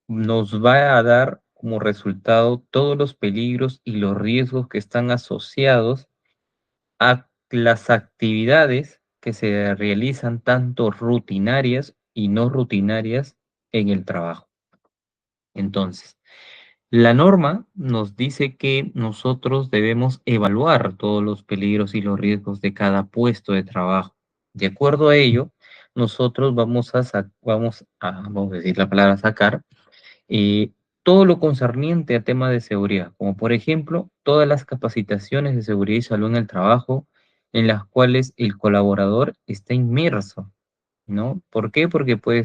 nos va a dar como resultado todos los peligros y los riesgos que están asociados a las actividades que se realizan tanto rutinarias y no rutinarias en el trabajo. Entonces, la norma nos dice que nosotros debemos evaluar todos los peligros y los riesgos de cada puesto de trabajo. De acuerdo a ello, nosotros vamos a decir la palabra sacar, eh, todo lo concerniente a temas de seguridad, como por ejemplo todas las capacitaciones de seguridad y salud en el trabajo en las cuales el colaborador está inmerso, ¿no? ¿Por qué? Porque puede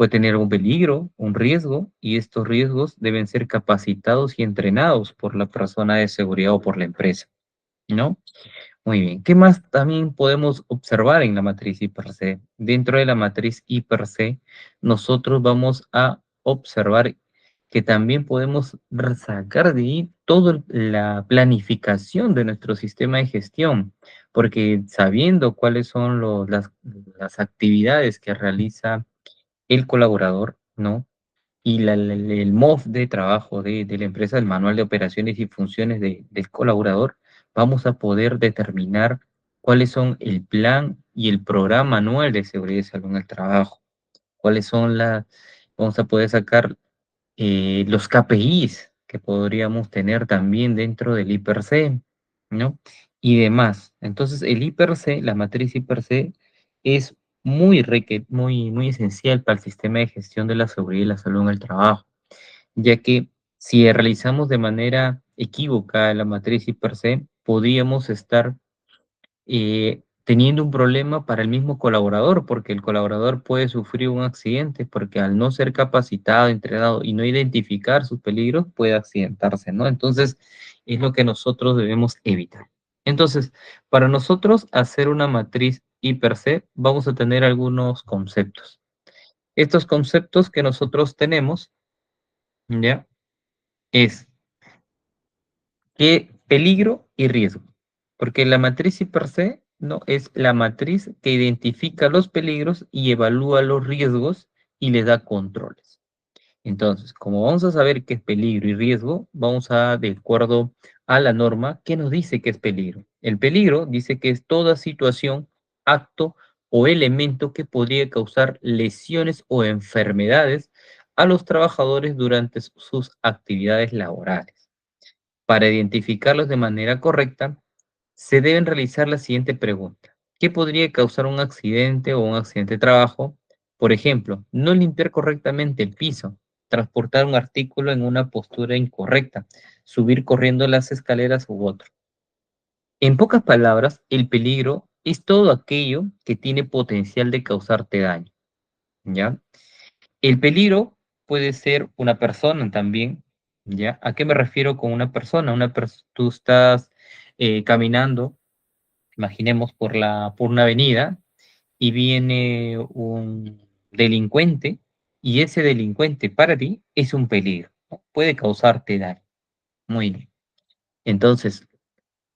tener un peligro, un riesgo, y estos riesgos deben ser capacitados y entrenados por la persona de seguridad o por la empresa, ¿no? Muy bien. ¿Qué más también podemos observar en la matriz I per se? Dentro de la matriz I per se, nosotros vamos a observar que también podemos sacar de ahí toda la planificación de nuestro sistema de gestión, porque sabiendo cuáles son las actividades que realiza el colaborador, ¿no? Y el MOF de trabajo de la empresa, el manual de operaciones y funciones del colaborador, vamos a poder determinar cuáles son el plan y el programa anual de seguridad y salud en el trabajo, cuáles son vamos a poder sacar los KPIs que podríamos tener también dentro del IPRC, ¿no? Y demás. Entonces, el IPRC, la matriz IPRC, es muy esencial para el sistema de gestión de la seguridad y la salud en el trabajo, ya que si realizamos de manera equívoca la matriz IPRC, podríamos estar teniendo un problema para el mismo colaborador, porque el colaborador puede sufrir un accidente, porque al no ser capacitado, entrenado y no identificar sus peligros, puede accidentarse, ¿no? Entonces, es lo que nosotros debemos evitar. Entonces, para nosotros hacer una matriz I per se, vamos a tener algunos conceptos. Estos conceptos que nosotros tenemos, ¿ya? Es ¿qué peligro y riesgo? Porque la matriz I per se no es la matriz que identifica los peligros y evalúa los riesgos y le da controles. Entonces, como vamos a saber qué es peligro y riesgo, vamos a, de acuerdo a la norma, ¿qué nos dice que es peligro? El peligro dice que es toda situación, acto o elemento que podría causar lesiones o enfermedades a los trabajadores durante sus actividades laborales. Para identificarlos de manera correcta, se deben realizar la siguiente pregunta. ¿Qué podría causar un accidente o un accidente de trabajo? Por ejemplo, no limpiar correctamente el piso, transportar un artículo en una postura incorrecta, subir corriendo las escaleras u otro. En pocas palabras, el peligro es todo aquello que tiene potencial de causarte daño, ¿ya? El peligro puede ser una persona también, ¿ya? ¿A qué me refiero con una persona? Tú estás caminando, imaginemos por una avenida, y viene un delincuente, y ese delincuente para ti es un peligro, ¿no? Puede causarte daño. Muy bien. Entonces,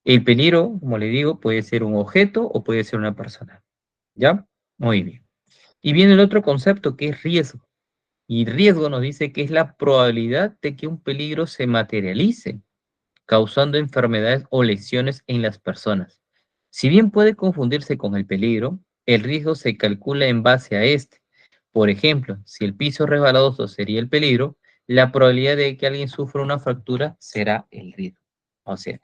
el peligro, como le digo, puede ser un objeto o puede ser una persona, ¿ya? Muy bien. Y viene el otro concepto que es riesgo. Y riesgo nos dice que es la probabilidad de que un peligro se materialice, causando enfermedades o lesiones en las personas. Si bien puede confundirse con el peligro, el riesgo se calcula en base a este. Por ejemplo, si el piso resbaloso sería el peligro, la probabilidad de que alguien sufra una fractura será el riesgo. O sea,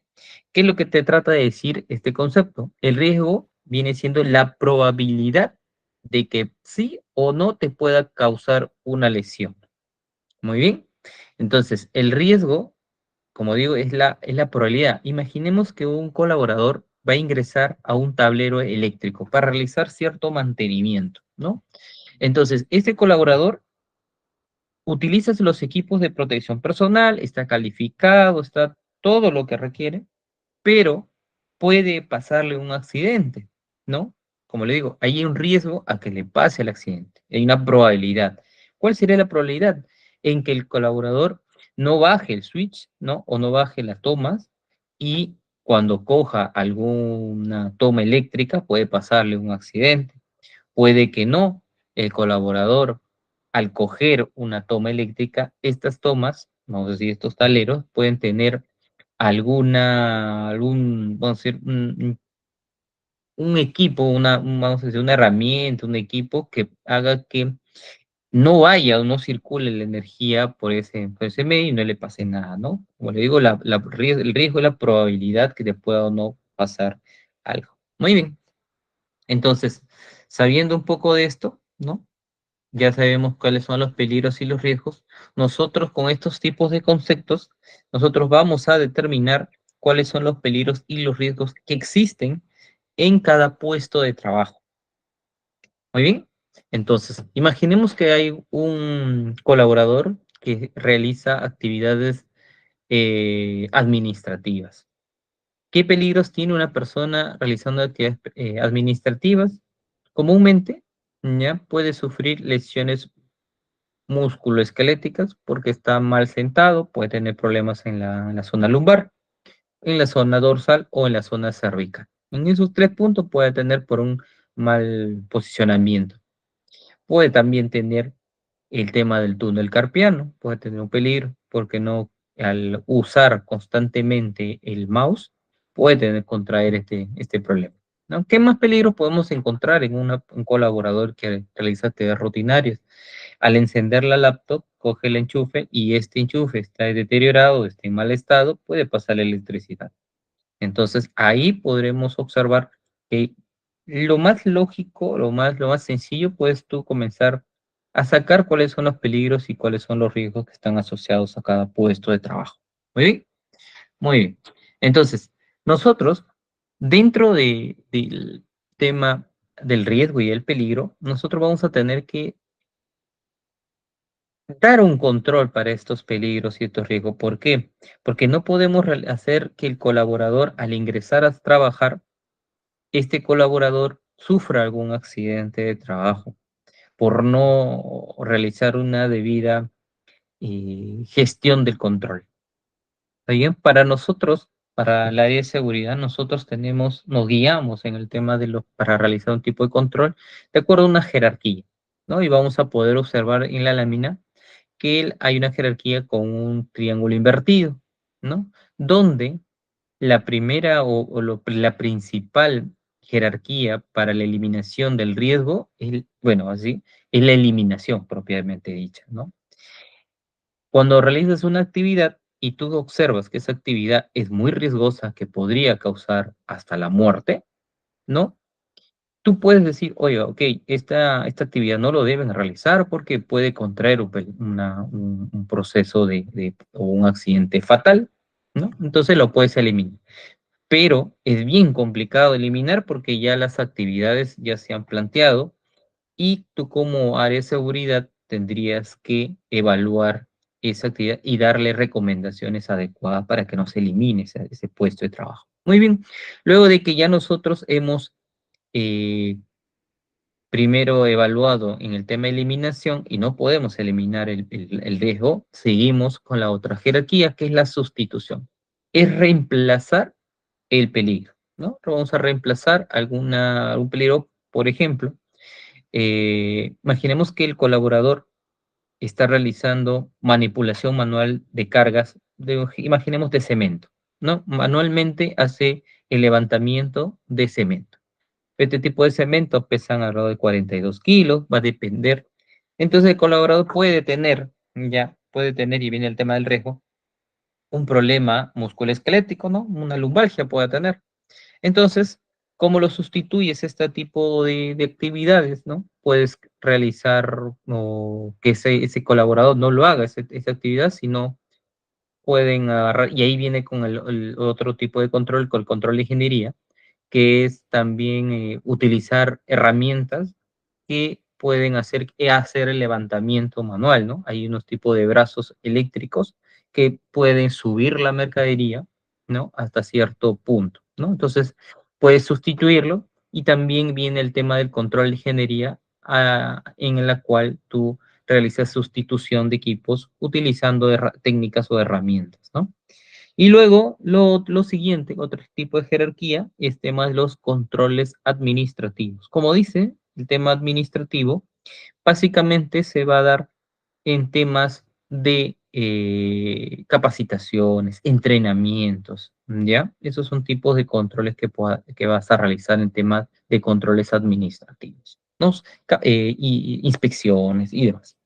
¿qué es lo que te trata de decir este concepto? El riesgo viene siendo la probabilidad de que sí o no te pueda causar una lesión. Muy bien. Entonces, el riesgo, como digo, es la probabilidad. Imaginemos que un colaborador va a ingresar a un tablero eléctrico para realizar cierto mantenimiento, ¿no? Entonces, este colaborador utiliza los equipos de protección personal, está calificado, está todo lo que requiere, pero puede pasarle un accidente, ¿no? Como le digo, hay un riesgo a que le pase el accidente, hay una probabilidad. ¿Cuál sería la probabilidad? En que el colaborador no baje el switch, ¿no? O no baje las tomas y cuando coja alguna toma eléctrica puede pasarle un accidente. Puede que no, el colaborador al coger una toma eléctrica, estas tomas, vamos a decir, estos taleros, pueden tener vamos a decir, un equipo, vamos a decir, una herramienta, un equipo que haga que no vaya o no circule la energía por ese medio y no le pase nada, ¿no? Como le digo, el riesgo es la probabilidad que te pueda o no pasar algo. Muy bien. Entonces, sabiendo un poco de esto, ¿no? Ya sabemos cuáles son los peligros y los riesgos. Nosotros con estos tipos de conceptos, nosotros vamos a determinar cuáles son los peligros y los riesgos que existen en cada puesto de trabajo. Muy bien. Entonces, imaginemos que hay un colaborador que realiza actividades administrativas. ¿Qué peligros tiene una persona realizando actividades administrativas? Comúnmente, ya puede sufrir lesiones musculoesqueléticas porque está mal sentado, puede tener problemas en la zona lumbar, en la zona dorsal o en la zona cervical. En esos tres puntos puede tener por un mal posicionamiento. Puede también tener el tema del túnel carpiano, puede tener un peligro porque no, al usar constantemente el mouse, puede contraer este problema, ¿no? ¿Qué más peligros podemos encontrar en un colaborador que realiza actividades rutinarias? Al encender la laptop, coge el enchufe y este enchufe está deteriorado, está en mal estado, puede pasar la electricidad. Entonces ahí podremos observar que lo más lógico, lo más sencillo, puedes tú comenzar a sacar cuáles son los peligros y cuáles son los riesgos que están asociados a cada puesto de trabajo. Muy bien, muy bien. Entonces, nosotros, dentro del tema del riesgo y el peligro, nosotros vamos a tener que dar un control para estos peligros y estos riesgos. ¿Por qué? Porque no podemos hacer que el colaborador al ingresar a trabajar, este colaborador sufra algún accidente de trabajo por no realizar una debida gestión del control. ¿Está bien? Para nosotros, para el área de seguridad, nosotros nos guiamos en el tema para realizar un tipo de control de acuerdo a una jerarquía, ¿no? Y vamos a poder observar en la lámina que hay una jerarquía con un triángulo invertido, ¿no? Donde la primera la principal jerarquía para la eliminación del riesgo bueno, así, es la eliminación propiamente dicha, ¿no? Cuando realizas una actividad y tú observas que esa actividad es muy riesgosa, que podría causar hasta la muerte, ¿no? Tú puedes decir, oye, ok, esta actividad no lo deben realizar porque puede contraer un proceso o un accidente fatal, ¿no? Entonces lo puedes eliminar. Pero es bien complicado eliminar porque ya las actividades ya se han planteado y tú como área de seguridad tendrías que evaluar esa actividad y darle recomendaciones adecuadas para que no se elimine ese puesto de trabajo. Muy bien, luego de que ya nosotros hemos eh, primero evaluado en el tema de eliminación y no podemos eliminar el riesgo, seguimos con la otra jerarquía que es la sustitución. Es reemplazar el peligro, ¿no? Vamos a reemplazar algún peligro, por ejemplo, imaginemos que el colaborador está realizando manipulación manual de cargas, imaginemos de cemento, ¿no? Manualmente hace el levantamiento de cemento. Este tipo de cemento pesan alrededor de 42 kilos, va a depender. Entonces el colaborador puede tener, y viene el tema del riesgo, un problema musculoesquelético, ¿no? Una lumbalgia puede tener. Entonces, ¿cómo lo sustituyes este tipo de actividades, ¿no? Puedes realizar o que ese colaborador no lo haga, esa actividad, sino pueden agarrar, y ahí viene con el otro tipo de control, con el control de ingeniería, que es también utilizar herramientas que pueden hacer el levantamiento manual, ¿no? Hay unos tipos de brazos eléctricos que pueden subir la mercadería, ¿no? Hasta cierto punto, ¿no? Entonces, puedes sustituirlo y también viene el tema del control de ingeniería en la cual tú realizas sustitución de equipos utilizando técnicas o herramientas, ¿no? Y luego, lo siguiente, otro tipo de jerarquía, es tema de los controles administrativos. Como dice, el tema administrativo Básicamente se va a dar en temas de capacitaciones, entrenamientos, ¿ya? Esos son tipos de controles que vas a realizar en temas de controles administrativos, ¿no? Y inspecciones y demás.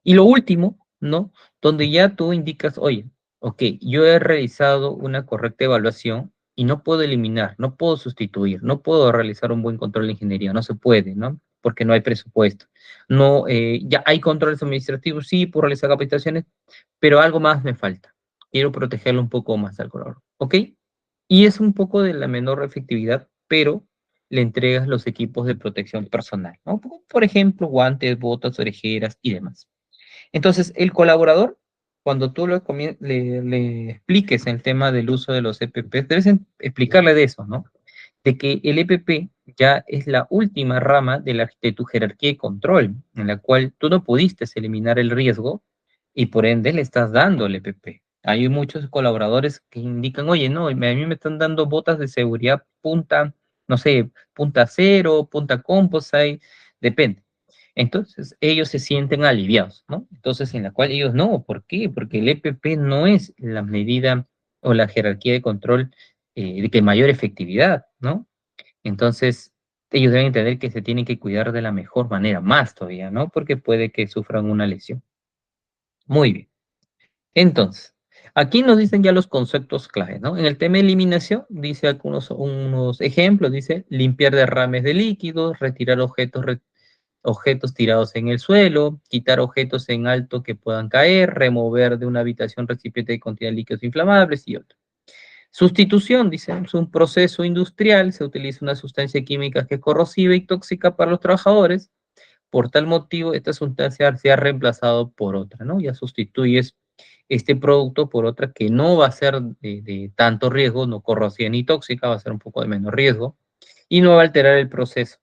Y lo último, ¿no? Donde ya tú indicas, oye, ok, yo he realizado una correcta evaluación y no puedo eliminar, no puedo sustituir, no puedo realizar un buen control de ingeniería, no se puede, ¿no? Porque no hay presupuesto. No, ya hay controles administrativos, sí, puedo realizar capacitaciones, pero algo más me falta. Quiero protegerlo un poco más al colaborador, ¿ok? Y es un poco de la menor efectividad, pero le entregas los equipos de protección personal, ¿no? Por ejemplo, guantes, botas, orejeras y demás. Entonces, el colaborador, cuando tú le expliques el tema del uso de los EPP, debes explicarle de eso, ¿no? De que el EPP ya es la última rama de tu jerarquía de control, en la cual tú no pudiste eliminar el riesgo y por ende le estás dando el EPP. Hay muchos colaboradores que indican, oye, no, a mí me están dando botas de seguridad punta, no sé, punta cero, punta composite, depende. Entonces, ellos se sienten aliviados, ¿no? Entonces, en la cual ellos no, ¿por qué? Porque el EPP no es la medida o la jerarquía de control de que mayor efectividad, ¿no? Entonces, ellos deben entender que se tienen que cuidar de la mejor manera, más todavía, ¿no? Porque puede que sufran una lesión. Muy bien. Entonces, aquí nos dicen ya los conceptos clave, ¿no? En el tema de eliminación, dice algunos unos ejemplos, dice limpiar derrames de líquidos, retirar objetos tirados en el suelo, quitar objetos en alto que puedan caer, remover de una habitación recipiente que contiene líquidos inflamables y otros. Sustitución, dice, es un proceso industrial, se utiliza una sustancia química que es corrosiva y tóxica para los trabajadores. Por tal motivo, esta sustancia se ha reemplazado por otra, ¿no? Ya sustituyes este producto por otra que no va a ser de tanto riesgo, no corrosiva ni tóxica, va a ser un poco de menos riesgo y no va a alterar el proceso.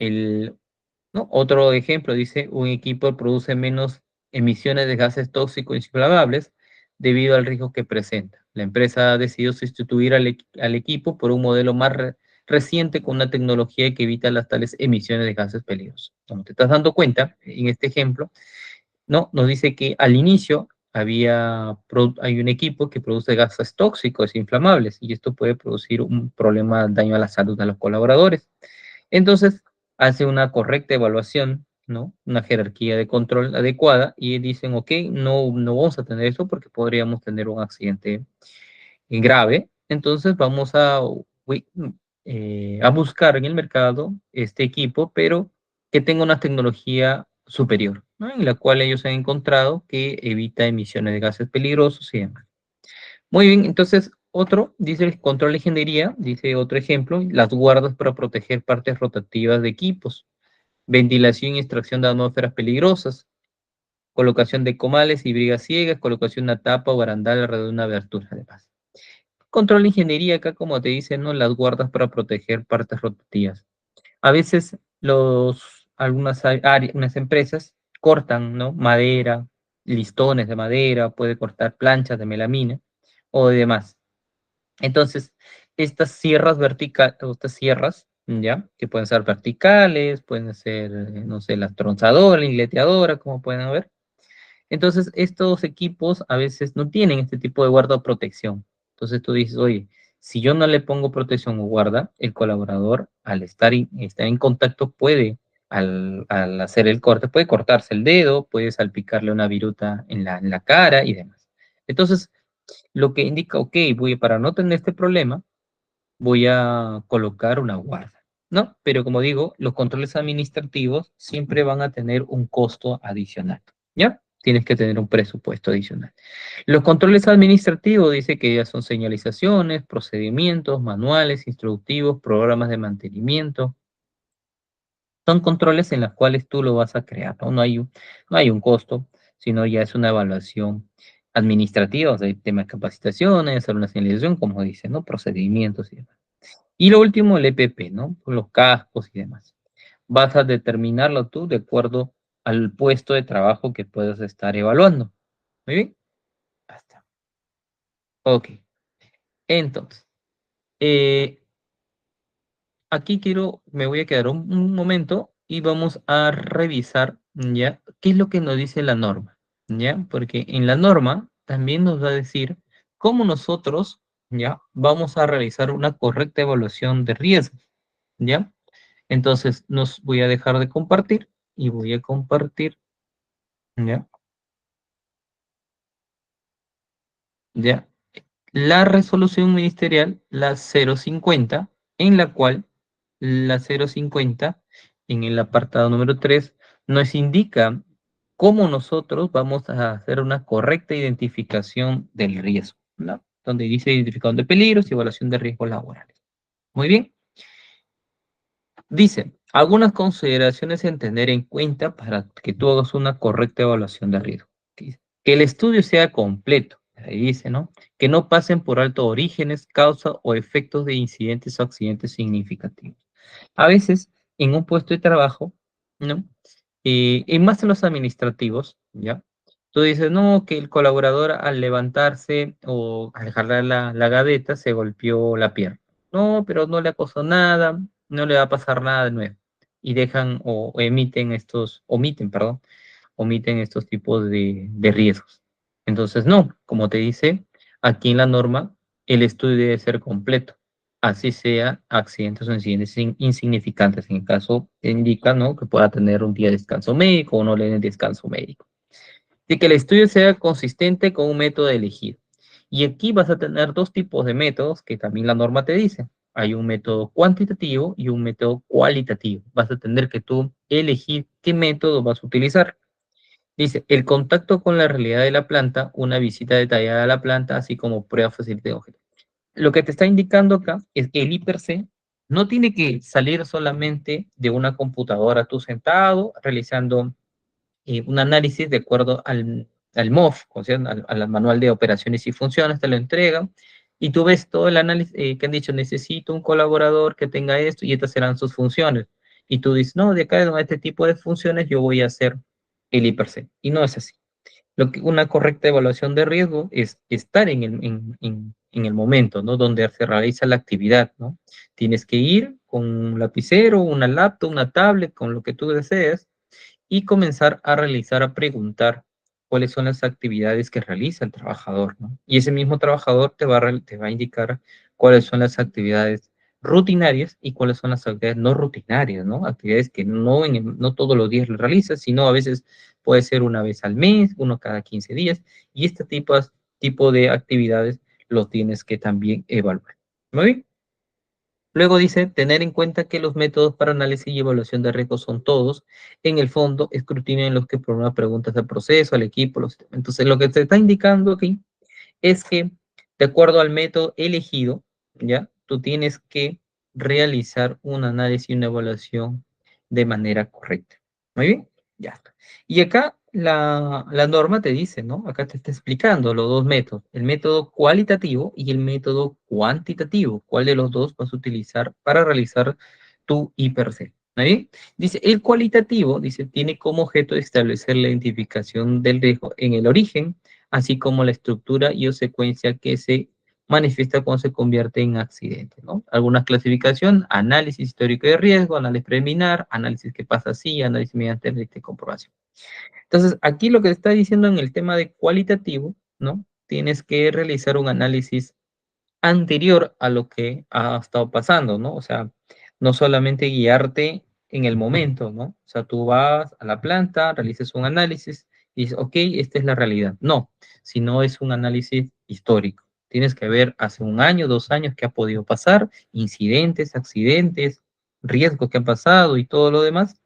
El, ¿no? Otro ejemplo dice, un equipo produce menos emisiones de gases tóxicos inflamables debido al riesgo que presenta. La empresa ha decidido sustituir al equipo por un modelo más reciente con una tecnología que evita las tales emisiones de gases peligrosos. Como te estás dando cuenta, en este ejemplo, ¿no? Nos dice que al inicio hay un equipo que produce gases tóxicos e inflamables y esto puede producir un problema, daño a la salud de los colaboradores. Entonces, hace una correcta evaluación, ¿no? Una jerarquía de control adecuada y dicen, ok, no vamos a tener eso porque podríamos tener un accidente grave. Entonces, vamos a buscar en el mercado este equipo, pero que tenga una tecnología superior, ¿no? En la cual ellos han encontrado que evita emisiones de gases peligrosos y demás. Muy bien, entonces otro, dice el control de ingeniería, dice otro ejemplo, las guardas para proteger partes rotativas de equipos, ventilación y extracción de atmósferas peligrosas, colocación de comales y brigas ciegas, colocación de una tapa o barandal alrededor de una abertura de paz. Control de ingeniería, acá como te dicen, ¿no? Las guardas para proteger partes rotativas. A veces unas empresas cortan, ¿no? Madera, listones de madera, puede cortar planchas de melamina o demás. Entonces, estas sierras verticales, estas sierras, ¿ya? Que pueden ser verticales, pueden ser, no sé, la tronzadora, la inleteadora, como pueden ver. Entonces, estos equipos a veces no tienen este tipo de guarda o protección. Entonces tú dices, oye, si yo no le pongo protección o guarda, el colaborador al estar en contacto puede, al hacer el corte, puede cortarse el dedo, puede salpicarle una viruta en la cara y demás. Entonces, lo que indica, ok, para no tener este problema, voy a colocar una guarda, ¿no? Pero como digo, los controles administrativos siempre van a tener un costo adicional, ¿ya? Tienes que tener un presupuesto adicional. Los controles administrativos dice que ya son señalizaciones, procedimientos, manuales, instructivos, programas de mantenimiento. Son controles en los cuales tú lo vas a crear, ¿no? No hay un costo, sino ya es una evaluación administrativa, o sea, hay temas de capacitaciones, hacer una señalización, como dice, ¿no? Procedimientos y demás. Y lo último, el EPP, ¿no? Los cascos y demás. Vas a determinarlo tú de acuerdo al puesto de trabajo que puedas estar evaluando. ¿Muy bien? Basta. Ok. Entonces, eh, aquí me voy a quedar un momento y vamos a revisar, ¿ya? ¿Qué es lo que nos dice la norma? ¿Ya? Porque en la norma también nos va a decir cómo nosotros, ¿ya? Vamos a realizar una correcta evaluación de riesgo, ¿ya? Entonces, nos voy a dejar de compartir y voy a compartir, ¿ya? ¿Ya? La resolución ministerial, la 050, en la cual la 050, en el apartado número 3, nos indica cómo nosotros vamos a hacer una correcta identificación del riesgo, ¿no? Donde dice identificación de peligros y evaluación de riesgos laborales. Muy bien. Dice, algunas consideraciones en tener en cuenta para que tú hagas una correcta evaluación de riesgo. Dice, que el estudio sea completo, ahí dice, ¿no? Que no pasen por alto orígenes, causa o efectos de incidentes o accidentes significativos. A veces, en un puesto de trabajo, ¿no? Y más en los administrativos, ¿ya? Tú dices, no, que el colaborador al levantarse o al jalar la gaveta se golpeó la pierna. No, pero no le ha pasado nada, no le va a pasar nada de nuevo. Y dejan o omiten estos tipos de riesgos. Entonces, no, como te dice, aquí en la norma, el estudio debe ser completo, así sea accidentes o incidentes insignificantes. En el caso, indica, ¿no? Que pueda tener un día de descanso médico o no le den descanso médico. Y que el estudio sea consistente con un método elegido. Y aquí vas a tener dos tipos de métodos que también la norma te dice. Hay un método cuantitativo y un método cualitativo. Vas a tener que tú elegir qué método vas a utilizar. Dice, el contacto con la realidad de la planta, una visita detallada a la planta, así como prueba facilita de objeto. Lo que te está indicando acá es que el I+C no tiene que salir solamente de una computadora tú sentado realizando un análisis de acuerdo al MOF, o sea, al manual de operaciones y funciones, te lo entregan y tú ves todo el análisis que han dicho, necesito un colaborador que tenga esto y estas serán sus funciones. Y tú dices, no, de acá a este tipo de funciones yo voy a hacer el I+C. Y no es así. Una correcta evaluación de riesgo es estar en el momento, ¿no? Donde se realiza la actividad, ¿no? Tienes que ir con un lapicero, una laptop, una tablet, con lo que tú desees, y comenzar a realizar, a preguntar cuáles son las actividades que realiza el trabajador, ¿no? Y ese mismo trabajador te va a indicar cuáles son las actividades rutinarias y cuáles son las actividades no rutinarias, ¿no? Actividades que no todos los días lo realizas, sino a veces puede ser una vez al mes, uno cada 15 días, y este tipo de actividades los tienes que también evaluar. ¿Muy bien? Luego dice, tener en cuenta que los métodos para análisis y evaluación de riesgos son todos, en el fondo, escrutinio en los que formulan preguntas al proceso, al equipo, entonces lo que te está indicando aquí es que, de acuerdo al método elegido, ¿ya? Tú tienes que realizar un análisis y una evaluación de manera correcta. Muy bien, ya está. Y acá la norma te dice, ¿no? Acá te está explicando los dos métodos, el método cualitativo y el método cuantitativo. ¿Cuál de los dos vas a utilizar para realizar tu I+C? ¿Muy bien? Dice, el cualitativo, dice, tiene como objeto establecer la identificación del riesgo en el origen, así como la estructura y o secuencia que se manifiesta cuando se convierte en accidente, ¿no? Alguna clasificación, análisis histórico de riesgo, análisis preliminar, análisis que pasa así, análisis mediante de comprobación. Entonces, aquí lo que está diciendo en el tema de cualitativo, ¿no? Tienes que realizar un análisis anterior a lo que ha estado pasando, ¿no? O sea, no solamente guiarte en el momento, ¿no? O sea, tú vas a la planta, realizas un análisis y dices, ok, esta es la realidad. No, sino es un análisis histórico. Tienes que ver hace un año, 2 años qué ha podido pasar, incidentes, accidentes, riesgos que han pasado y todo lo demás.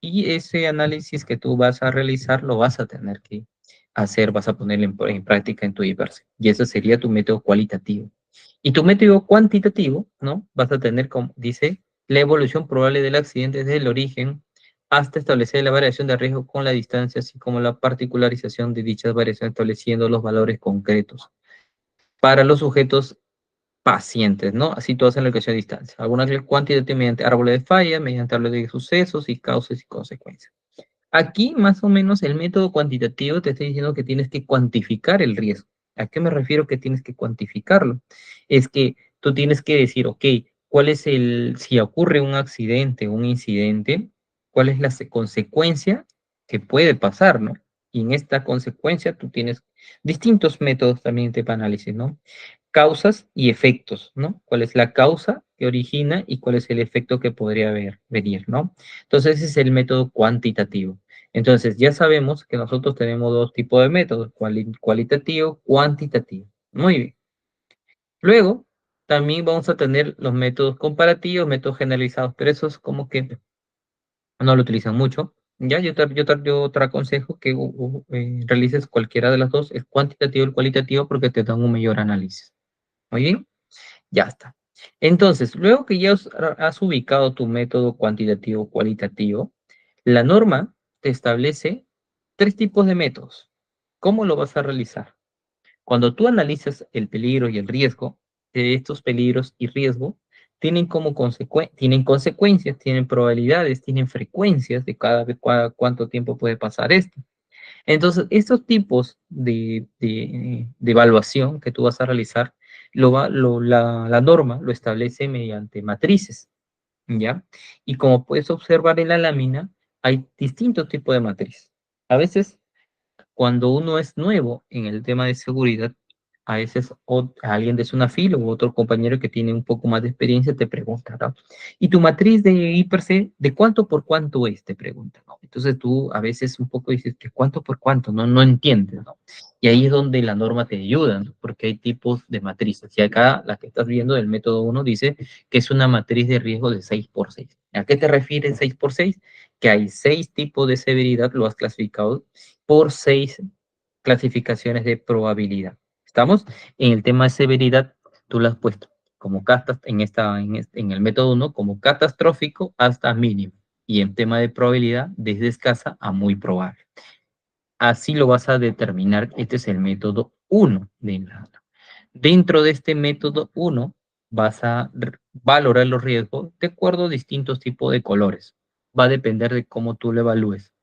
Y ese análisis que tú vas a realizar lo vas a tener que hacer, vas a ponerlo en práctica en tu I+C. Y ese sería tu método cualitativo. Y tu método cuantitativo, ¿no? Vas a tener, como dice, la evolución probable del accidente desde el origen hasta establecer la variación de riesgo con la distancia, así como la particularización de dichas variaciones, estableciendo los valores concretos para los sujetos pacientes, ¿no? Así todas en la ecuación de distancia. Algunas cuantitativas mediante árboles de falla, mediante árboles de sucesos y causas y consecuencias. Aquí, más o menos, el método cuantitativo te está diciendo que tienes que cuantificar el riesgo. ¿A qué me refiero que tienes que cuantificarlo? Es que tú tienes que decir, ok, ¿cuál es si ocurre un accidente, un incidente? cuál es la consecuencia que puede pasar, ¿no? Y en esta consecuencia tú tienes distintos métodos también de análisis, ¿no? Causas y efectos, ¿no? ¿Cuál es la causa que origina y cuál es el efecto que podría venir, ¿no? Entonces, ese es el método cuantitativo. Entonces, ya sabemos que nosotros tenemos dos tipos de métodos, cualitativo, cuantitativo. Muy bien. Luego, también vamos a tener los métodos comparativos, métodos generalizados, pero eso es como que no lo utilizan mucho. Ya, yo te aconsejo que realices cualquiera de las dos, el cuantitativo y el cualitativo, porque te dan un mayor análisis. Muy bien, ya está. Entonces, luego que ya has ubicado tu método cuantitativo cualitativo, la norma te establece tres tipos de métodos. ¿Cómo lo vas a realizar? Cuando tú analizas el peligro y el riesgo, estos peligros y riesgo tienen como tienen consecuencias, tienen probabilidades, tienen frecuencias de cuánto tiempo puede pasar esto. Entonces, estos tipos de evaluación que tú vas a realizar, la norma lo establece mediante matrices, ¿ya? Y como puedes observar en la lámina, hay distintos tipos de matrices. A veces cuando uno es nuevo en el tema de seguridad, a veces alguien de Sunafil u otro compañero que tiene un poco más de experiencia te pregunta, ¿no? ¿Y tu matriz de IPC de cuánto por cuánto es? Te pregunta, ¿no? Entonces tú a veces un poco dices que cuánto por cuánto, no, no entiendes, ¿no? Y ahí es donde la norma te ayuda, ¿no? Porque hay tipos de matrices. Y acá la que estás viendo del método 1 dice que es una matriz de riesgo de 6 por 6. ¿A qué te refieres 6 por 6? Que hay 6 tipos de severidad, lo has clasificado por 6 clasificaciones de probabilidad. ¿Estamos? En el tema de severidad, tú lo has puesto como en el método 1 como catastrófico hasta mínimo. Y en tema de probabilidad, desde escasa a muy probable. Así lo vas a determinar. Este es el método 1 de la. Dentro de este método 1 vas a valorar los riesgos de acuerdo a distintos tipos de colores. Va a depender de cómo tú lo evalúes.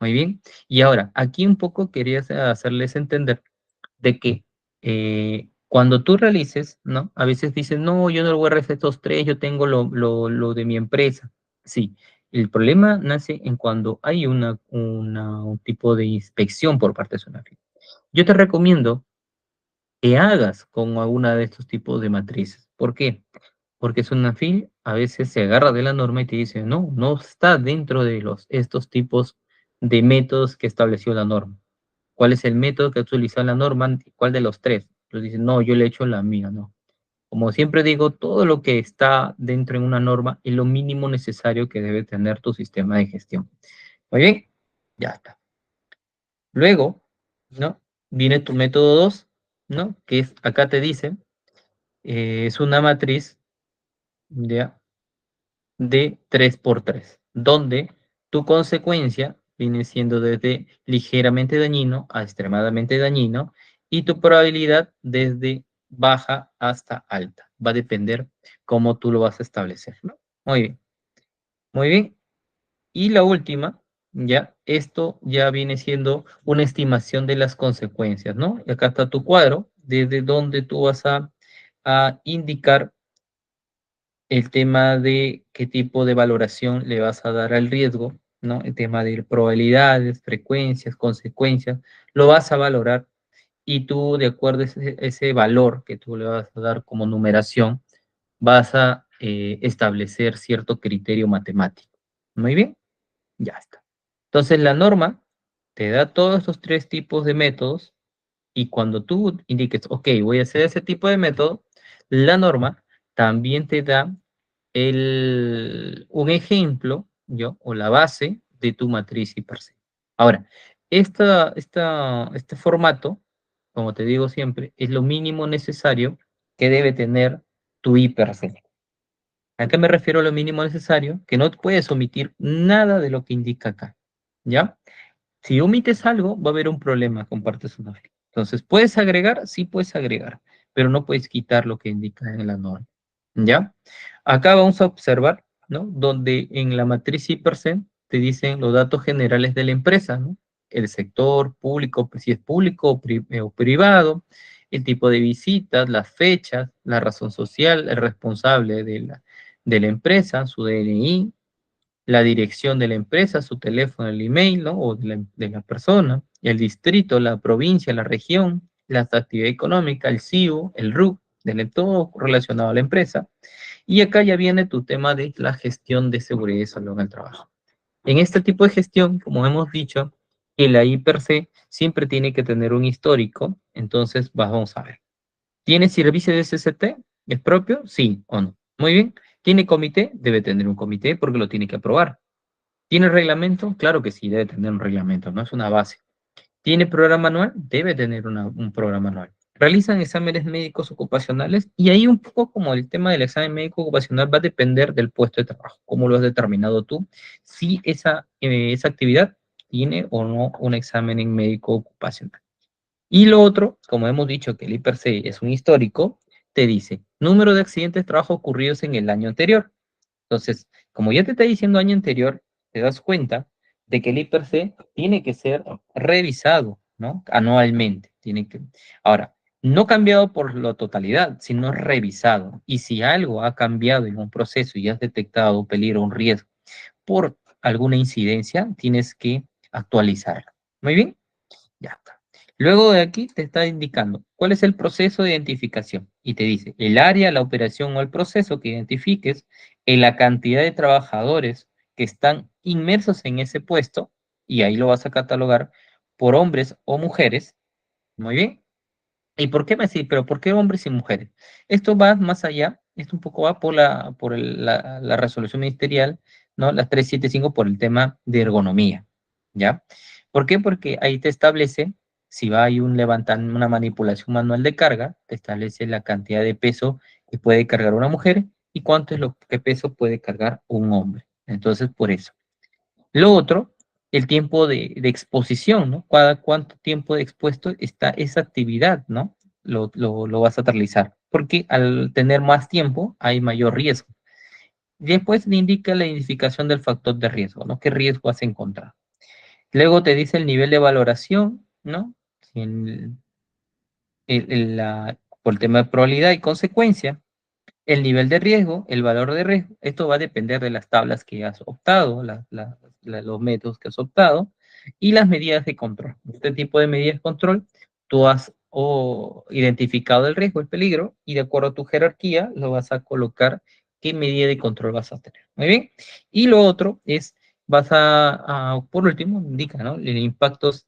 Muy bien. Y ahora, aquí un poco quería hacerles entender de que cuando tú realices, ¿no? A veces dices, no, yo no lo voy a realizar estos tres, yo tengo lo de mi empresa. Sí, el problema nace en cuando hay un tipo de inspección por parte de Sunafil. Yo te recomiendo que hagas con alguna de estos tipos de matrices. ¿Por qué? Porque Sunafil a veces se agarra de la norma y te dice, no, no está dentro de estos tipos de métodos que estableció la norma. ¿Cuál es el método que utiliza la norma? ¿Cuál de los tres? Entonces dicen, no, yo le he hecho la mía, no. Como siempre digo, todo lo que está dentro de una norma es lo mínimo necesario que debe tener tu sistema de gestión. Muy bien, ya está. Luego, ¿no? Viene tu método 2, ¿no? Que es, acá te dice, es una matriz, ¿ya? De 3 por 3, donde tu consecuencia viene siendo desde ligeramente dañino a extremadamente dañino y tu probabilidad desde baja hasta alta. Va a depender cómo tú lo vas a establecer, ¿no? Muy bien, muy bien. Y la última, ya, esto ya viene siendo una estimación de las consecuencias, ¿no? Y acá está tu cuadro, desde donde tú vas a indicar el tema de qué tipo de valoración le vas a dar al riesgo, ¿no? El tema de probabilidades, frecuencias, consecuencias, lo vas a valorar y tú, de acuerdo a ese valor que tú le vas a dar como numeración, vas a establecer cierto criterio matemático. Muy bien, ya está. Entonces, la norma te da todos estos tres tipos de métodos y cuando tú indiques, ok, voy a hacer ese tipo de método, la norma también te da un ejemplo, ¿yo? O la base de tu matriz hiperc. Ahora, este formato, como te digo siempre, es lo mínimo necesario que debe tener tu hiperc. ¿A qué me refiero a lo mínimo necesario? Que no puedes omitir nada de lo que indica acá, ¿ya? Si omites algo, va a haber un problema con partes una. Entonces, ¿puedes agregar? Sí, puedes agregar, pero no puedes quitar lo que indica en la norma. ¿Ya? Acá vamos a observar, ¿no? Donde en la matriz hipercent te dicen los datos generales de la empresa, ¿no? El sector público, si es público o privado, el tipo de visitas, las fechas, la razón social, el responsable de la empresa, su DNI, la dirección de la empresa, su teléfono, el email, ¿no? O de la persona, el distrito, la provincia, la región, la actividad económica, el CIO, el RUC, todo relacionado a la empresa. Y acá ya viene tu tema de la gestión de seguridad y salud en el trabajo. En este tipo de gestión, como hemos dicho, el AI per se siempre tiene que tener un histórico. Entonces, vamos a ver. ¿Tiene servicio de SST? ¿Es propio? Sí o no. Muy bien. ¿Tiene comité? Debe tener un comité porque lo tiene que aprobar. ¿Tiene reglamento? Claro que sí, debe tener un reglamento, no es una base. ¿Tiene programa anual? Debe tener un programa anual. Realizan exámenes médicos ocupacionales y ahí un poco como el tema del examen médico ocupacional va a depender del puesto de trabajo, cómo lo has determinado tú, si esa actividad tiene o no un examen en médico ocupacional. Y lo otro, como hemos dicho que el IPRC es un histórico, te dice número de accidentes de trabajo ocurridos en el año anterior. Entonces, como ya te está diciendo año anterior, te das cuenta de que el IPRC tiene que ser revisado, ¿no? Anualmente. Ahora, no cambiado por la totalidad, sino revisado. Y si algo ha cambiado en un proceso y has detectado un peligro, un riesgo por alguna incidencia, tienes que actualizarlo. Muy bien. Ya está. Luego de aquí te está indicando cuál es el proceso de identificación y te dice el área, la operación o el proceso que identifiques, en la cantidad de trabajadores que están inmersos en ese puesto y ahí lo vas a catalogar por hombres o mujeres. Muy bien. ¿Y por qué me decís, pero por qué hombres y mujeres? Esto va más allá, esto un poco va por la resolución ministerial, ¿no? La 375 por el tema de ergonomía, ¿ya? ¿Por qué? Porque ahí te establece, si va hay una manipulación manual de carga, te establece la cantidad de peso que puede cargar una mujer y cuánto es lo que peso puede cargar un hombre. Entonces, por eso. Lo otro, el tiempo de exposición, ¿no? Cuánto tiempo de expuesto está esa actividad, ¿no? Lo vas a realizar, porque al tener más tiempo hay mayor riesgo. Después te indica la identificación del factor de riesgo, ¿no? ¿Qué riesgo has encontrado? Luego te dice el nivel de valoración, ¿no? Si por el tema de probabilidad y consecuencia. El nivel de riesgo, el valor de riesgo, esto va a depender de las tablas que has optado, los métodos que has optado y las medidas de control. Este tipo de medidas de control, tú has identificado el riesgo, el peligro, y de acuerdo a tu jerarquía, lo vas a colocar qué medida de control vas a tener. Muy bien. Y lo otro es, por último, indica, ¿no? El impacto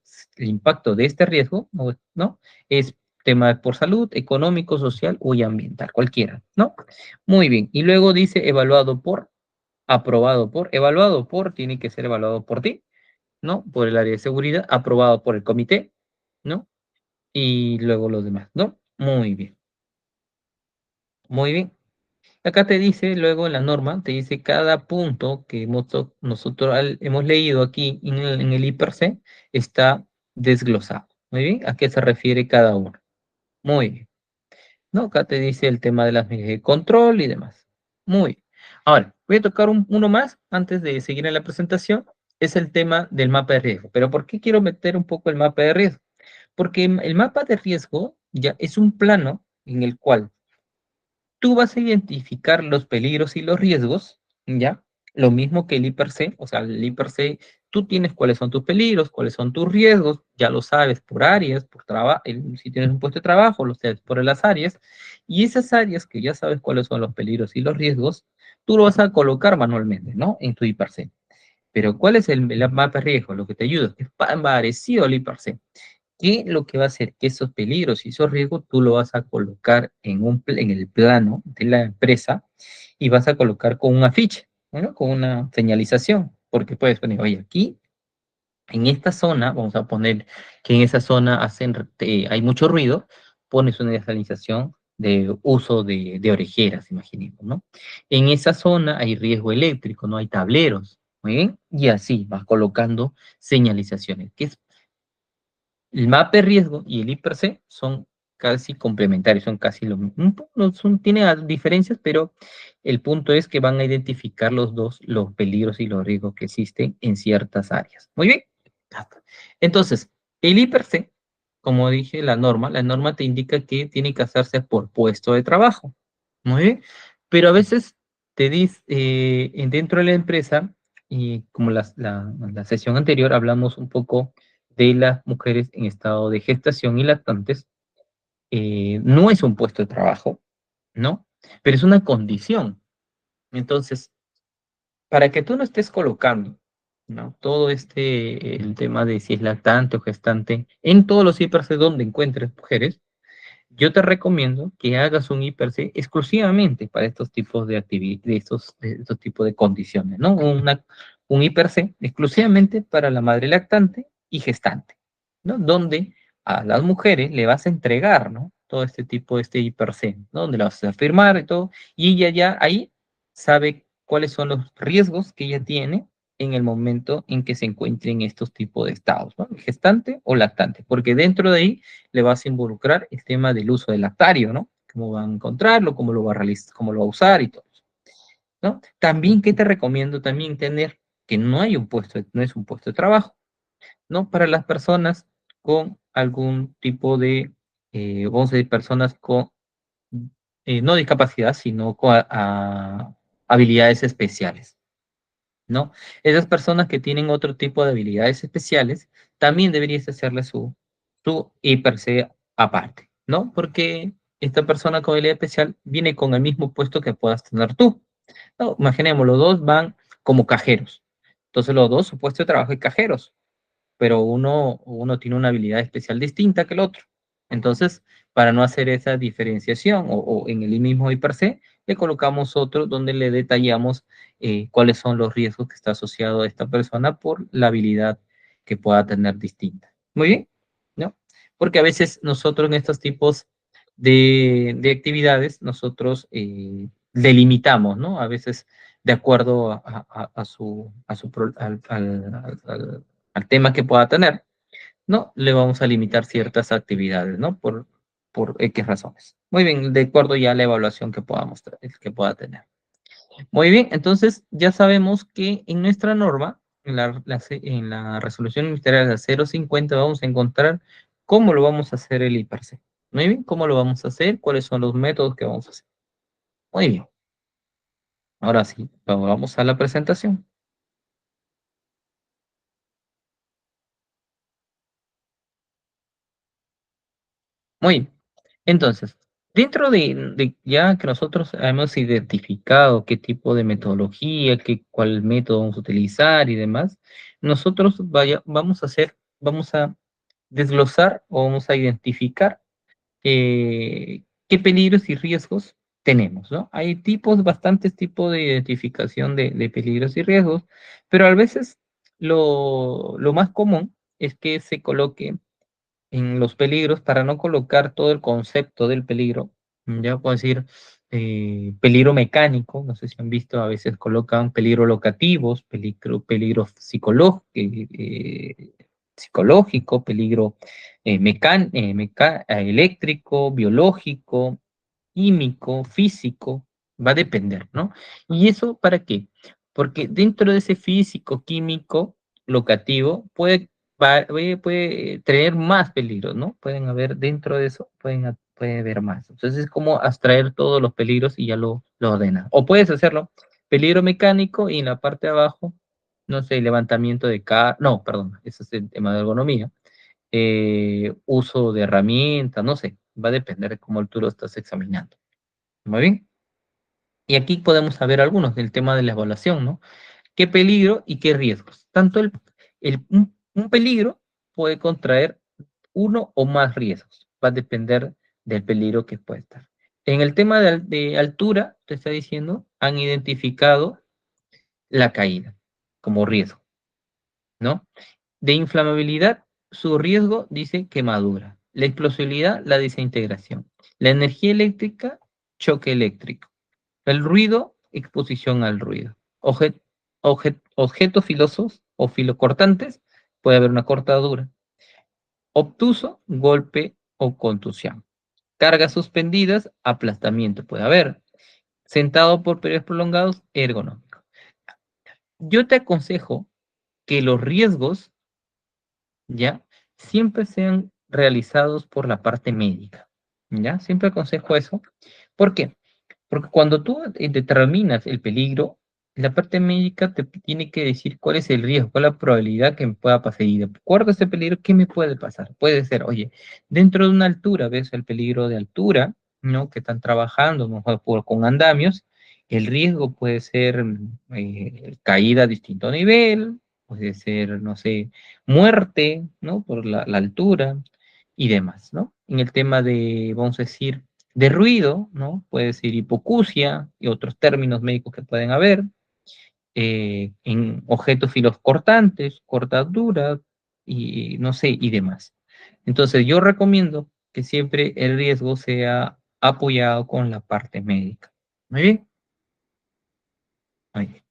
de este riesgo, ¿no? Es tema por salud, económico, social o ambiental, cualquiera, ¿no? Muy bien. Y luego dice evaluado por, aprobado por, evaluado por, tiene que ser evaluado por ti, ¿no? Por el área de seguridad, aprobado por el comité, ¿no? Y luego los demás, ¿no? Muy bien. Muy bien. Acá te dice, luego en la norma, te dice cada punto que nosotros hemos leído aquí en el IPRC está desglosado. Muy bien. ¿A qué se refiere cada uno? Muy bien. ¿No? Acá te dice el tema de las medidas de control y demás. Muy bien. Ahora, voy a tocar uno más antes de seguir en la presentación. Es el tema del mapa de riesgo. ¿Pero por qué quiero meter un poco el mapa de riesgo? Porque el mapa de riesgo ya es un plano en el cual tú vas a identificar los peligros y los riesgos, ¿ya? Lo mismo que el IPRC, o sea, el IPRC, tú tienes cuáles son tus peligros, cuáles son tus riesgos, ya lo sabes por áreas, por trabajo, si tienes un puesto de trabajo, lo sabes por las áreas, y esas áreas que ya sabes cuáles son los peligros y los riesgos, tú lo vas a colocar manualmente, ¿no? En tu IPRC. Pero ¿cuál es el mapa de riesgo? Lo que te ayuda es parecido al IPRC. ¿Qué lo que va a hacer? Que esos peligros y esos riesgos tú lo vas a colocar en el plano de la empresa y vas a colocar con un afiche, ¿no? Con una señalización, porque puedes poner, oye, aquí, en esta zona, vamos a poner que en esa zona hay mucho ruido, pones una señalización de uso de orejeras, imaginemos, ¿no? En esa zona hay riesgo eléctrico, no hay tableros, ¿muy bien? Y así vas colocando señalizaciones, que es el mapa de riesgo y el IPRC son casi complementarios, son casi lo mismo. Tienen diferencias, pero el punto es que van a identificar los dos los peligros y los riesgos que existen en ciertas áreas. Muy bien. Entonces, el IPRC, como dije, la norma te indica que tiene que hacerse por puesto de trabajo. Muy bien. Pero a veces te dice, dentro de la empresa y como la sesión anterior hablamos un poco de las mujeres en estado de gestación y lactantes, no es un puesto de trabajo, ¿no? Pero es una condición. Entonces, para que tú no estés colocando, ¿no? Todo el tema de si es lactante o gestante en todos los IPRC donde encuentres mujeres, yo te recomiendo que hagas un IPRC exclusivamente para estos tipos de actividades, de estos tipos de condiciones, ¿no? Un IPRC exclusivamente para la madre lactante y gestante, ¿no? Donde a las mujeres le vas a entregar, ¿no? Todo este tipo de este IPRC, ¿no? Donde la vas a firmar y todo, y ella ya ahí sabe cuáles son los riesgos que ella tiene en el momento en que se encuentre en estos tipos de estados, ¿no? Gestante o lactante, porque dentro de ahí le vas a involucrar el tema del uso del lactario, ¿no? Cómo va a encontrarlo, cómo lo va a realizar, cómo lo va a usar y todo eso, ¿no? También, ¿qué te recomiendo también tener? Que no hay un puesto, no es un puesto de trabajo, ¿no? Para las personas con algún tipo de, vamos a decir, personas con, no discapacidad, sino con habilidades especiales, ¿no? Esas personas que tienen otro tipo de habilidades especiales, también deberías hacerle su IPRC aparte, ¿no? Porque esta persona con habilidad especial viene con el mismo puesto que puedas tener tú, ¿no? Imaginemos, los dos van como cajeros. Entonces, los dos, su puesto de trabajo es cajeros, pero uno tiene una habilidad especial distinta que el otro. Entonces, para no hacer esa diferenciación o en el mismo IPRC, le colocamos otro donde le detallamos cuáles son los riesgos que está asociado a esta persona por la habilidad que pueda tener distinta. Muy bien, ¿no? Porque a veces nosotros en estos tipos de actividades, nosotros delimitamos, ¿no? A veces de acuerdo al tema que pueda tener, ¿no? Le vamos a limitar ciertas actividades, ¿no? Por X razones. Muy bien, de acuerdo ya a la evaluación que que pueda tener. Muy bien, entonces ya sabemos que en nuestra norma, en la resolución ministerial de 050, vamos a encontrar cómo lo vamos a hacer el IPRC. Muy bien, cómo lo vamos a hacer, cuáles son los métodos que vamos a hacer. Muy bien, ahora sí, vamos a la presentación. Muy bien. Entonces, dentro de ya que nosotros hemos identificado qué tipo de metodología, cuál método vamos a utilizar y demás, nosotros vamos a desglosar o vamos a identificar qué peligros y riesgos tenemos, ¿no? Hay bastantes tipos de identificación de peligros y riesgos, pero a veces lo más común es que se coloque en los peligros para no colocar todo el concepto del peligro. Ya puedo decir peligro mecánico, no sé si han visto, a veces colocan peligro locativos, peligro psicológico, peligro eléctrico, biológico, químico, físico, va a depender, ¿no? ¿Y eso para qué? Porque dentro de ese físico, químico, locativo, puede tener más peligros, ¿no? Pueden haber dentro de eso, puede haber más. Entonces es como abstraer todos los peligros y ya lo ordena. O puedes hacerlo, peligro mecánico y en la parte de abajo, no sé, levantamiento de carga, no, perdón, ese es el tema de ergonomía, uso de herramientas, no sé, va a depender de cómo tú lo estás examinando. Muy bien. Y aquí podemos saber algunos del tema de la evaluación, ¿no? ¿Qué peligro y qué riesgos? Tanto un peligro puede contraer uno o más riesgos. Va a depender del peligro que puede estar. En el tema de altura, te está diciendo, han identificado la caída como riesgo, ¿no? De inflamabilidad, su riesgo dice quemadura. La explosibilidad, la desintegración. La energía eléctrica, choque eléctrico. El ruido, exposición al ruido. Objetos filosos o filocortantes, puede haber una cortadura. Obtuso, golpe o contusión. Cargas suspendidas, aplastamiento puede haber. Sentado por periodos prolongados, ergonómico. Yo te aconsejo que los riesgos, ¿ya? Siempre sean realizados por la parte médica, ¿ya? Siempre aconsejo eso. ¿Por qué? Porque cuando tú determinas el peligro, La parte médica te tiene que decir cuál es el riesgo, cuál es la probabilidad que me pueda pasar. Y de acuerdo a este peligro, ¿qué me puede pasar? Puede ser, oye, dentro de una altura, ves el peligro de altura, ¿no? Que están trabajando, mejor con andamios, el riesgo puede ser caída a distinto nivel, puede ser, no sé, muerte, ¿no? Por la altura y demás, ¿no? En el tema de, vamos a decir, de ruido, ¿no? Puede ser hipoacusia y otros términos médicos que pueden haber en objetos filos cortantes, cortaduras y no sé, y demás. Entonces yo recomiendo que siempre el riesgo sea apoyado con la parte médica. Muy bien. Muy bien.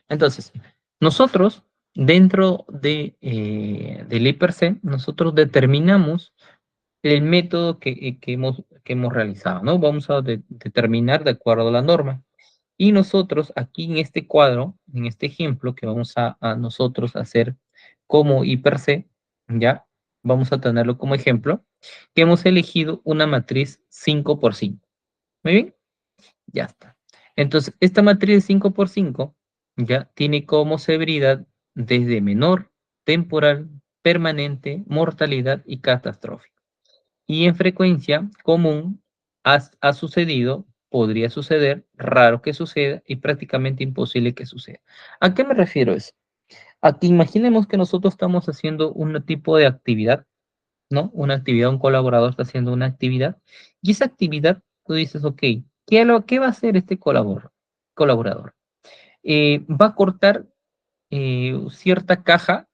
Entonces, nosotros, dentro del IPRC, nosotros determinamos el método que hemos realizado, ¿no? Vamos a determinar de acuerdo a la norma. Y nosotros aquí en este cuadro, en este ejemplo que vamos a nosotros hacer como hiper C, ¿ya? Vamos a tenerlo como ejemplo, que hemos elegido una matriz 5 por 5. Muy bien, ya está. Entonces, esta matriz de 5 por 5 ya tiene como severidad desde menor, temporal, permanente, mortalidad y catastrófica. Y en frecuencia común ha sucedido, podría suceder, raro que suceda y prácticamente imposible que suceda. ¿A qué me refiero eso? Aquí imaginemos que nosotros estamos haciendo un tipo de actividad, ¿no? Una actividad, un colaborador está haciendo una actividad y esa actividad tú dices, ok, ¿qué va a hacer este colaborador? Va a cortar cierta caja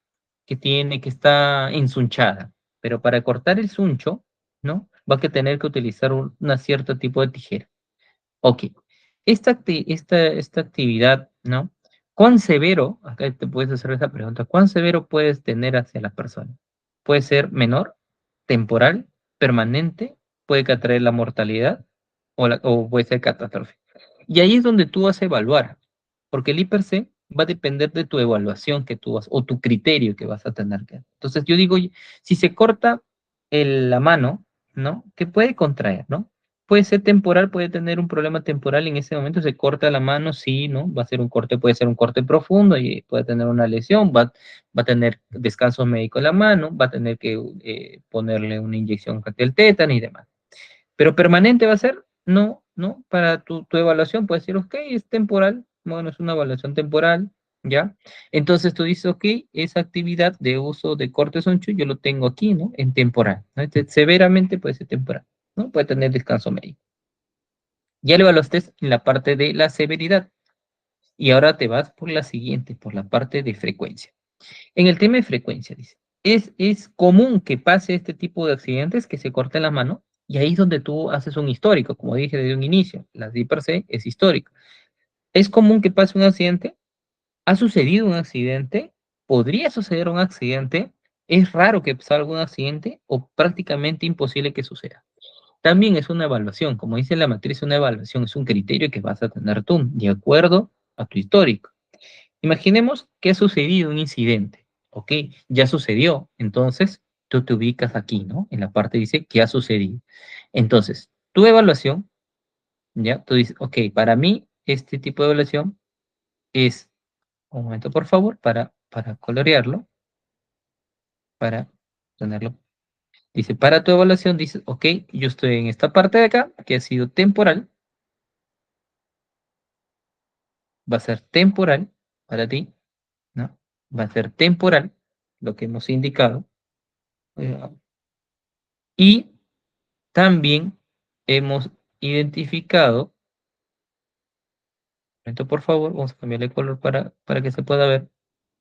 que está ensunchada, pero para cortar el suncho, ¿no? Va a tener que utilizar una cierto tipo de tijera. Ok, esta actividad, ¿no? ¿Cuán severo, acá te puedes hacer esa pregunta, cuán severo puedes tener hacia la persona? Puede ser menor, temporal, permanente, puede que atraer la mortalidad o puede ser catastrófico. Y ahí es donde tú vas a evaluar, porque el IPC va a depender de tu evaluación que tú vas, o tu criterio que vas a tener que. Entonces yo digo, si se corta la mano, ¿no? Que puede contraer, ¿no? Puede ser temporal, puede tener un problema temporal en ese momento, se corta la mano, sí, ¿no? Va a ser un corte, puede ser un corte profundo y puede tener una lesión, va a tener descanso médico en la mano, va a tener que ponerle una inyección contra el tétano y demás. Pero permanente va a ser, no, no, para tu evaluación puedes decir, ok, es temporal, bueno, es una evaluación temporal, ¿ya? Entonces tú dices, ok, esa actividad de uso de corte soncho yo lo tengo aquí, ¿no? En temporal, ¿no? Severamente puede ser temporal, ¿no? Puede tener descanso médico. Ya lo evaluaste en la parte de la severidad y ahora te vas por la siguiente, por la parte de frecuencia. En el tema de frecuencia, dice, es común que pase este tipo de accidentes, que se corte la mano, y ahí es donde tú haces un histórico, como dije desde un inicio, la D per se es histórico. ¿Es común que pase un accidente? ¿Ha sucedido un accidente? ¿Podría suceder un accidente? ¿Es raro que salga un accidente o prácticamente imposible que suceda? También es una evaluación, como dice la matriz, una evaluación es un criterio que vas a tener tú, de acuerdo a tu histórico. Imaginemos que ha sucedido un incidente, ¿ok? Ya sucedió, entonces tú te ubicas aquí, ¿no? En la parte dice que ha sucedido. Entonces, tu evaluación, ¿ya? Tú dices, ok, para mí este tipo de evaluación es, un momento por favor, para colorearlo, para tenerlo. Dice, para tu evaluación, dices, ok, yo estoy en esta parte de acá, que ha sido temporal, va a ser temporal para ti, ¿no? Va a ser temporal, lo que hemos indicado. eh, Y también hemos identificado, un momento por favor, vamos a cambiarle el color para que se pueda ver,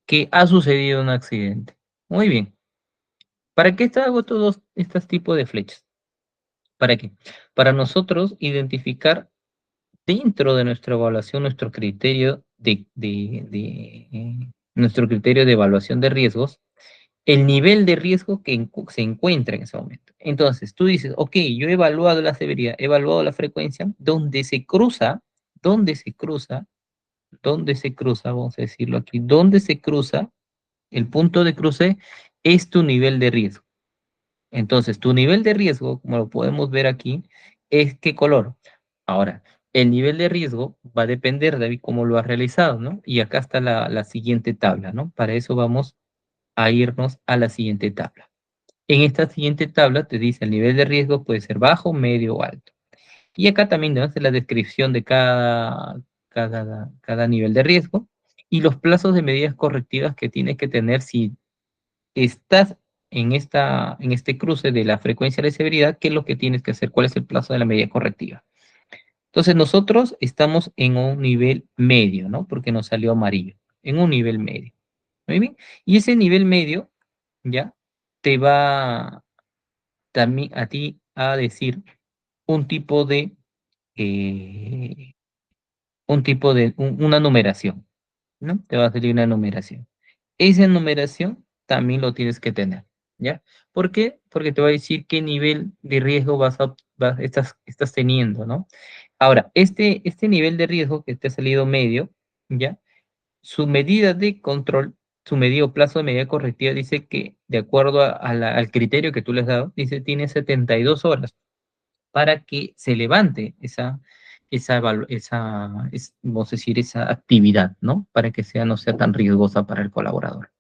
que ha sucedido un accidente. Muy bien. ¿Para qué hago todos estos tipos de flechas? ¿Para qué? Para nosotros identificar dentro de nuestra evaluación nuestro criterio nuestro criterio de evaluación de riesgos, el nivel de riesgo que se encuentra en ese momento. Entonces, tú dices, ok, yo he evaluado la severidad, he evaluado la frecuencia, donde se cruza, donde se cruza, vamos a decirlo aquí, donde se cruza, el punto de cruce es tu nivel de riesgo. Entonces, tu nivel de riesgo, como lo podemos ver aquí, es qué color. Ahora, el nivel de riesgo va a depender de cómo lo has realizado, ¿no? Y acá está la siguiente tabla, ¿no? Para eso vamos a irnos a la siguiente tabla. En esta siguiente tabla te dice el nivel de riesgo puede ser bajo, medio o alto. Y acá también te hace la descripción de cada nivel de riesgo y los plazos de medidas correctivas que tienes que tener si estás en este cruce de la frecuencia de la severidad, ¿qué es lo que tienes que hacer? ¿Cuál es el plazo de la medida correctiva? Entonces nosotros estamos en un nivel medio, ¿no? Porque nos salió amarillo, en un nivel medio. Muy bien. Y ese nivel medio, ¿ya? Te va también a ti a decir un tipo de, eh, una numeración, ¿no? Te va a salir una numeración. Esa numeración también lo tienes que tener, ¿ya? ¿Por qué? Porque te va a decir qué nivel de riesgo estás teniendo, ¿no? Ahora, este nivel de riesgo que te ha salido medio, ¿ya? Su medida de control, su medido plazo de medida correctiva dice que, de acuerdo al criterio que tú le has dado, dice tiene 72 horas para que se levante vamos a decir, esa actividad, ¿no? Para que no sea tan riesgosa para el colaborador.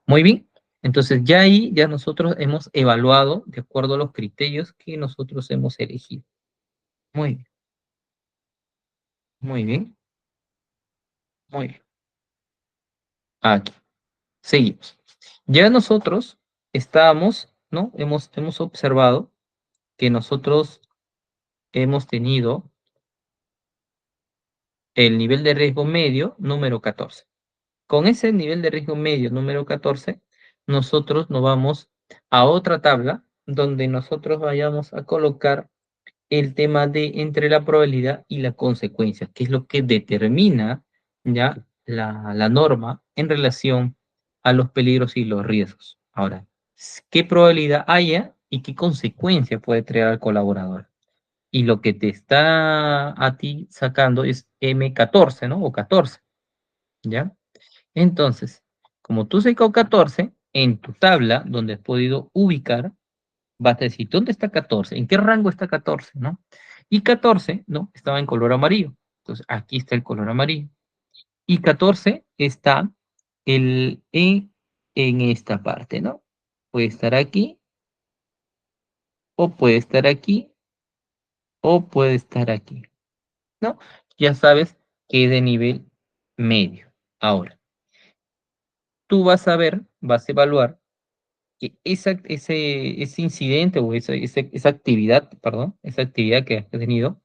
Muy bien. Entonces, ya ahí, ya nosotros hemos evaluado de acuerdo a los criterios que nosotros hemos elegido. Muy bien, muy bien, muy bien. Aquí, seguimos. Ya nosotros estábamos, ¿no? Hemos observado que nosotros hemos tenido el nivel de riesgo medio número 14. Con ese nivel de riesgo medio número 14, nosotros nos vamos a otra tabla donde nosotros vayamos a colocar el tema de entre la probabilidad y la consecuencia, que es lo que determina ya la norma en relación a los peligros y los riesgos. Ahora, ¿qué probabilidad haya y qué consecuencia puede traer al colaborador? Y lo que te está a ti sacando es M14, ¿no? O 14, ¿ya? Entonces, como tú sacó 14, en tu tabla donde has podido ubicar, vas a decir, ¿dónde está 14? ¿En qué rango está 14? ¿No? Y 14, ¿no? Estaba en color amarillo. Entonces, aquí está el color amarillo. Y 14 está en esta parte, ¿no? Puede estar aquí, o puede estar aquí, o puede estar aquí, ¿no? Ya sabes que es de nivel medio. Ahora, tú vas a ver, vas a evaluar que ese incidente o esa actividad, perdón, esa actividad que has tenido,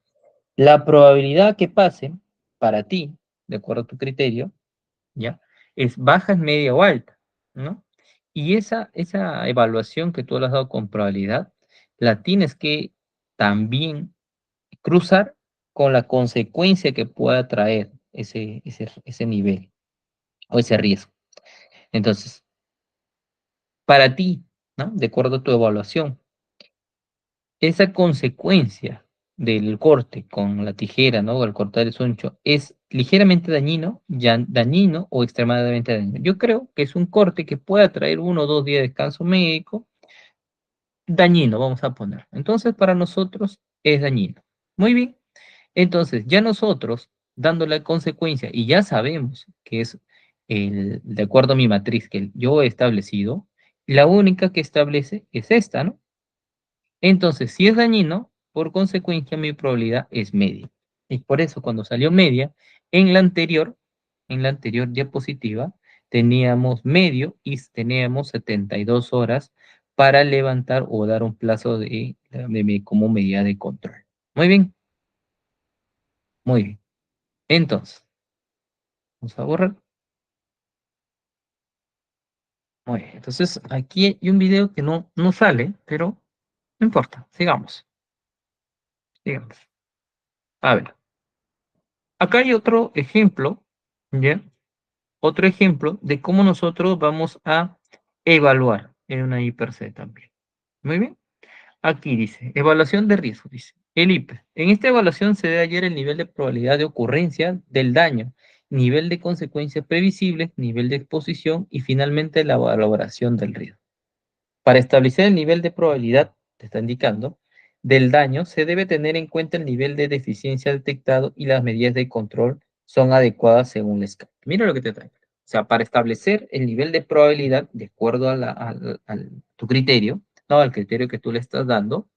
la probabilidad que pase para ti, de acuerdo a tu criterio, ¿ya? Es baja, es media o alta, ¿no? Y esa evaluación que tú le has dado con probabilidad, la tienes que también cruzar con la consecuencia que pueda traer ese nivel o ese riesgo. Entonces, para ti, ¿no? De acuerdo a tu evaluación, esa consecuencia del corte con la tijera, ¿no? O al cortar el soncho, ¿es ligeramente dañino, ya dañino o extremadamente dañino? Yo creo que es un corte que pueda traer 1 o 2 días de descanso médico, dañino, vamos a poner. Entonces, para nosotros es dañino. Muy bien. Entonces, ya nosotros, dando la consecuencia, y ya sabemos que es de acuerdo a mi matriz que yo he establecido, la única que establece es esta, ¿no? Entonces, si es dañino, por consecuencia, mi probabilidad es media. Y por eso, cuando salió media, en la anterior diapositiva, teníamos medio y teníamos 72 horas para levantar o dar un plazo como medida de control. Muy bien, muy bien. Entonces, vamos a borrar. Muy bien. Entonces, aquí hay un video que no sale, pero no importa. Sigamos. Sigamos. A ver. Acá hay otro ejemplo, ¿ya? Otro ejemplo de cómo nosotros vamos a evaluar en una IPRC también. Muy bien. Aquí dice, evaluación de riesgo, dice. El IPE. En esta evaluación se debe hallar el nivel de probabilidad de ocurrencia del daño, nivel de consecuencias previsibles, nivel de exposición y finalmente la valoración del riesgo. Para establecer el nivel de probabilidad, te está indicando, del daño, se debe tener en cuenta el nivel de deficiencia detectado y las medidas de control son adecuadas según la escala. Mira lo que te trae. O sea, para establecer el nivel de probabilidad de acuerdo a tu criterio, no al criterio que tú le estás dando,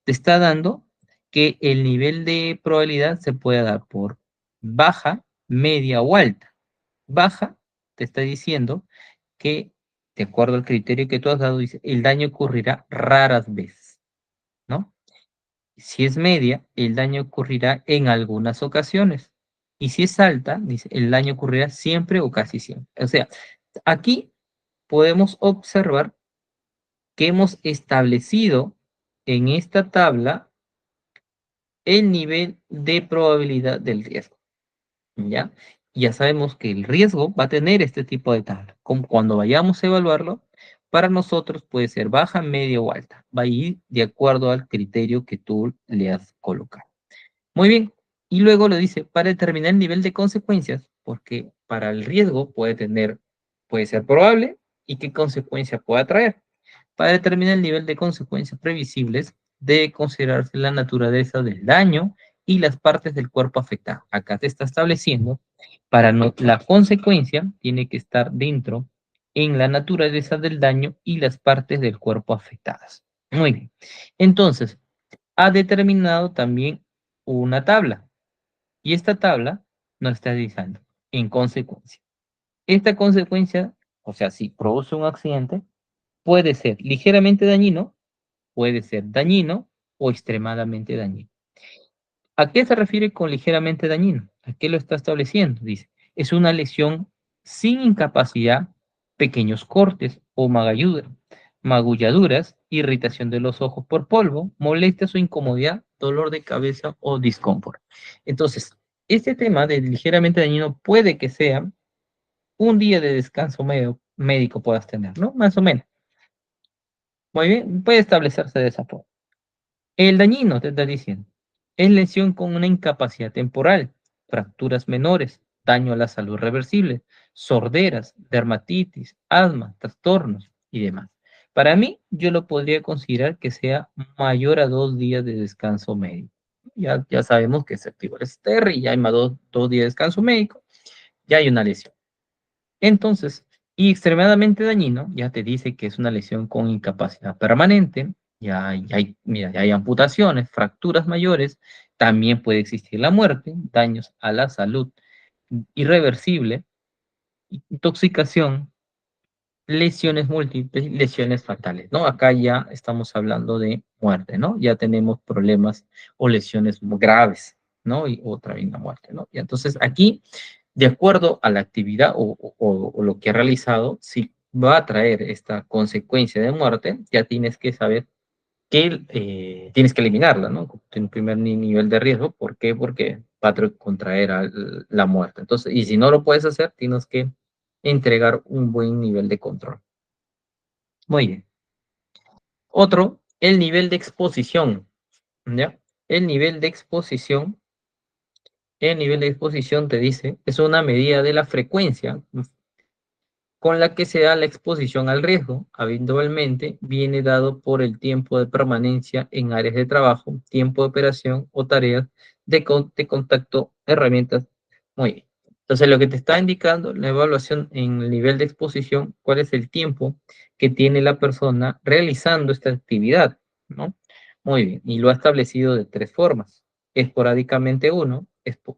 te está dando que el nivel de probabilidad se puede dar por baja, media o alta. Baja te está diciendo que, de acuerdo al criterio que tú has dado, dice, el daño ocurrirá raras veces, ¿no? Si es media, el daño ocurrirá en algunas ocasiones. Y si es alta, dice, el daño ocurrirá siempre o casi siempre. O sea, aquí podemos observar que hemos establecido en esta tabla el nivel de probabilidad del riesgo, ¿ya? Ya sabemos que el riesgo va a tener este tipo de tabla. Como cuando vayamos a evaluarlo, para nosotros puede ser baja, media o alta. Va a ir de acuerdo al criterio que tú le has colocado. Muy bien. Y luego lo dice, para determinar el nivel de consecuencias, porque para el riesgo puede ser probable y qué consecuencia pueda traer. Para determinar el nivel de consecuencias previsibles, debe considerarse la naturaleza del daño y las partes del cuerpo afectado. Acá te está estableciendo, para no, la consecuencia tiene que estar dentro en la naturaleza del daño y las partes del cuerpo afectadas. Muy bien. Entonces, ha determinado también una tabla. Y esta tabla nos está diciendo, en consecuencia. Esta consecuencia, o sea, si produce un accidente, puede ser ligeramente dañino, puede ser dañino o extremadamente dañino. ¿A qué se refiere con ligeramente dañino? ¿A qué lo está estableciendo? Dice, es una lesión sin incapacidad, pequeños cortes o magulladuras, irritación de los ojos por polvo, molestias o incomodidad, dolor de cabeza o disconfort. Entonces, este tema de ligeramente dañino puede que sea un día de descanso médico puedas tener, ¿no? Más o menos. Muy bien, puede establecerse de esa forma. El dañino, te está diciendo, es lesión con una incapacidad temporal, fracturas menores, daño a la salud reversible, sorderas, dermatitis, asma, trastornos y demás. Para mí, yo lo podría considerar que sea mayor a 2 días de descanso médico. Ya sabemos que se activó el STR y ya hay más 2 días de descanso médico, ya hay una lesión. Entonces, y extremadamente dañino, ya te dice que es una lesión con incapacidad permanente, mira, ya hay amputaciones, fracturas mayores, también puede existir la muerte, daños a la salud irreversible, intoxicación, lesiones múltiples, lesiones fatales, ¿no? Acá ya estamos hablando de muerte, ¿no? Ya tenemos problemas o lesiones graves, ¿no? Y otra vez la muerte, ¿no? Y entonces aquí, de acuerdo a la actividad o lo que ha realizado, si va a traer esta consecuencia de muerte, ya tienes que saber que tienes que eliminarla, ¿no? En primer nivel de riesgo. ¿Por qué? Porque va a contraer la muerte. Entonces, y si no lo puedes hacer, tienes que entregar un buen nivel de control. Muy bien. Otro, el nivel de exposición, ¿ya? El nivel de exposición, el nivel de exposición te dice, es una medida de la frecuencia con la que se da la exposición al riesgo. Habitualmente viene dado por el tiempo de permanencia en áreas de trabajo, tiempo de operación o tareas de contacto, herramientas. Muy bien. Entonces, lo que te está indicando la evaluación en el nivel de exposición, cuál es el tiempo que tiene la persona realizando esta actividad, ¿no? Muy bien. Y lo ha establecido de 3 formas. Esporádicamente uno,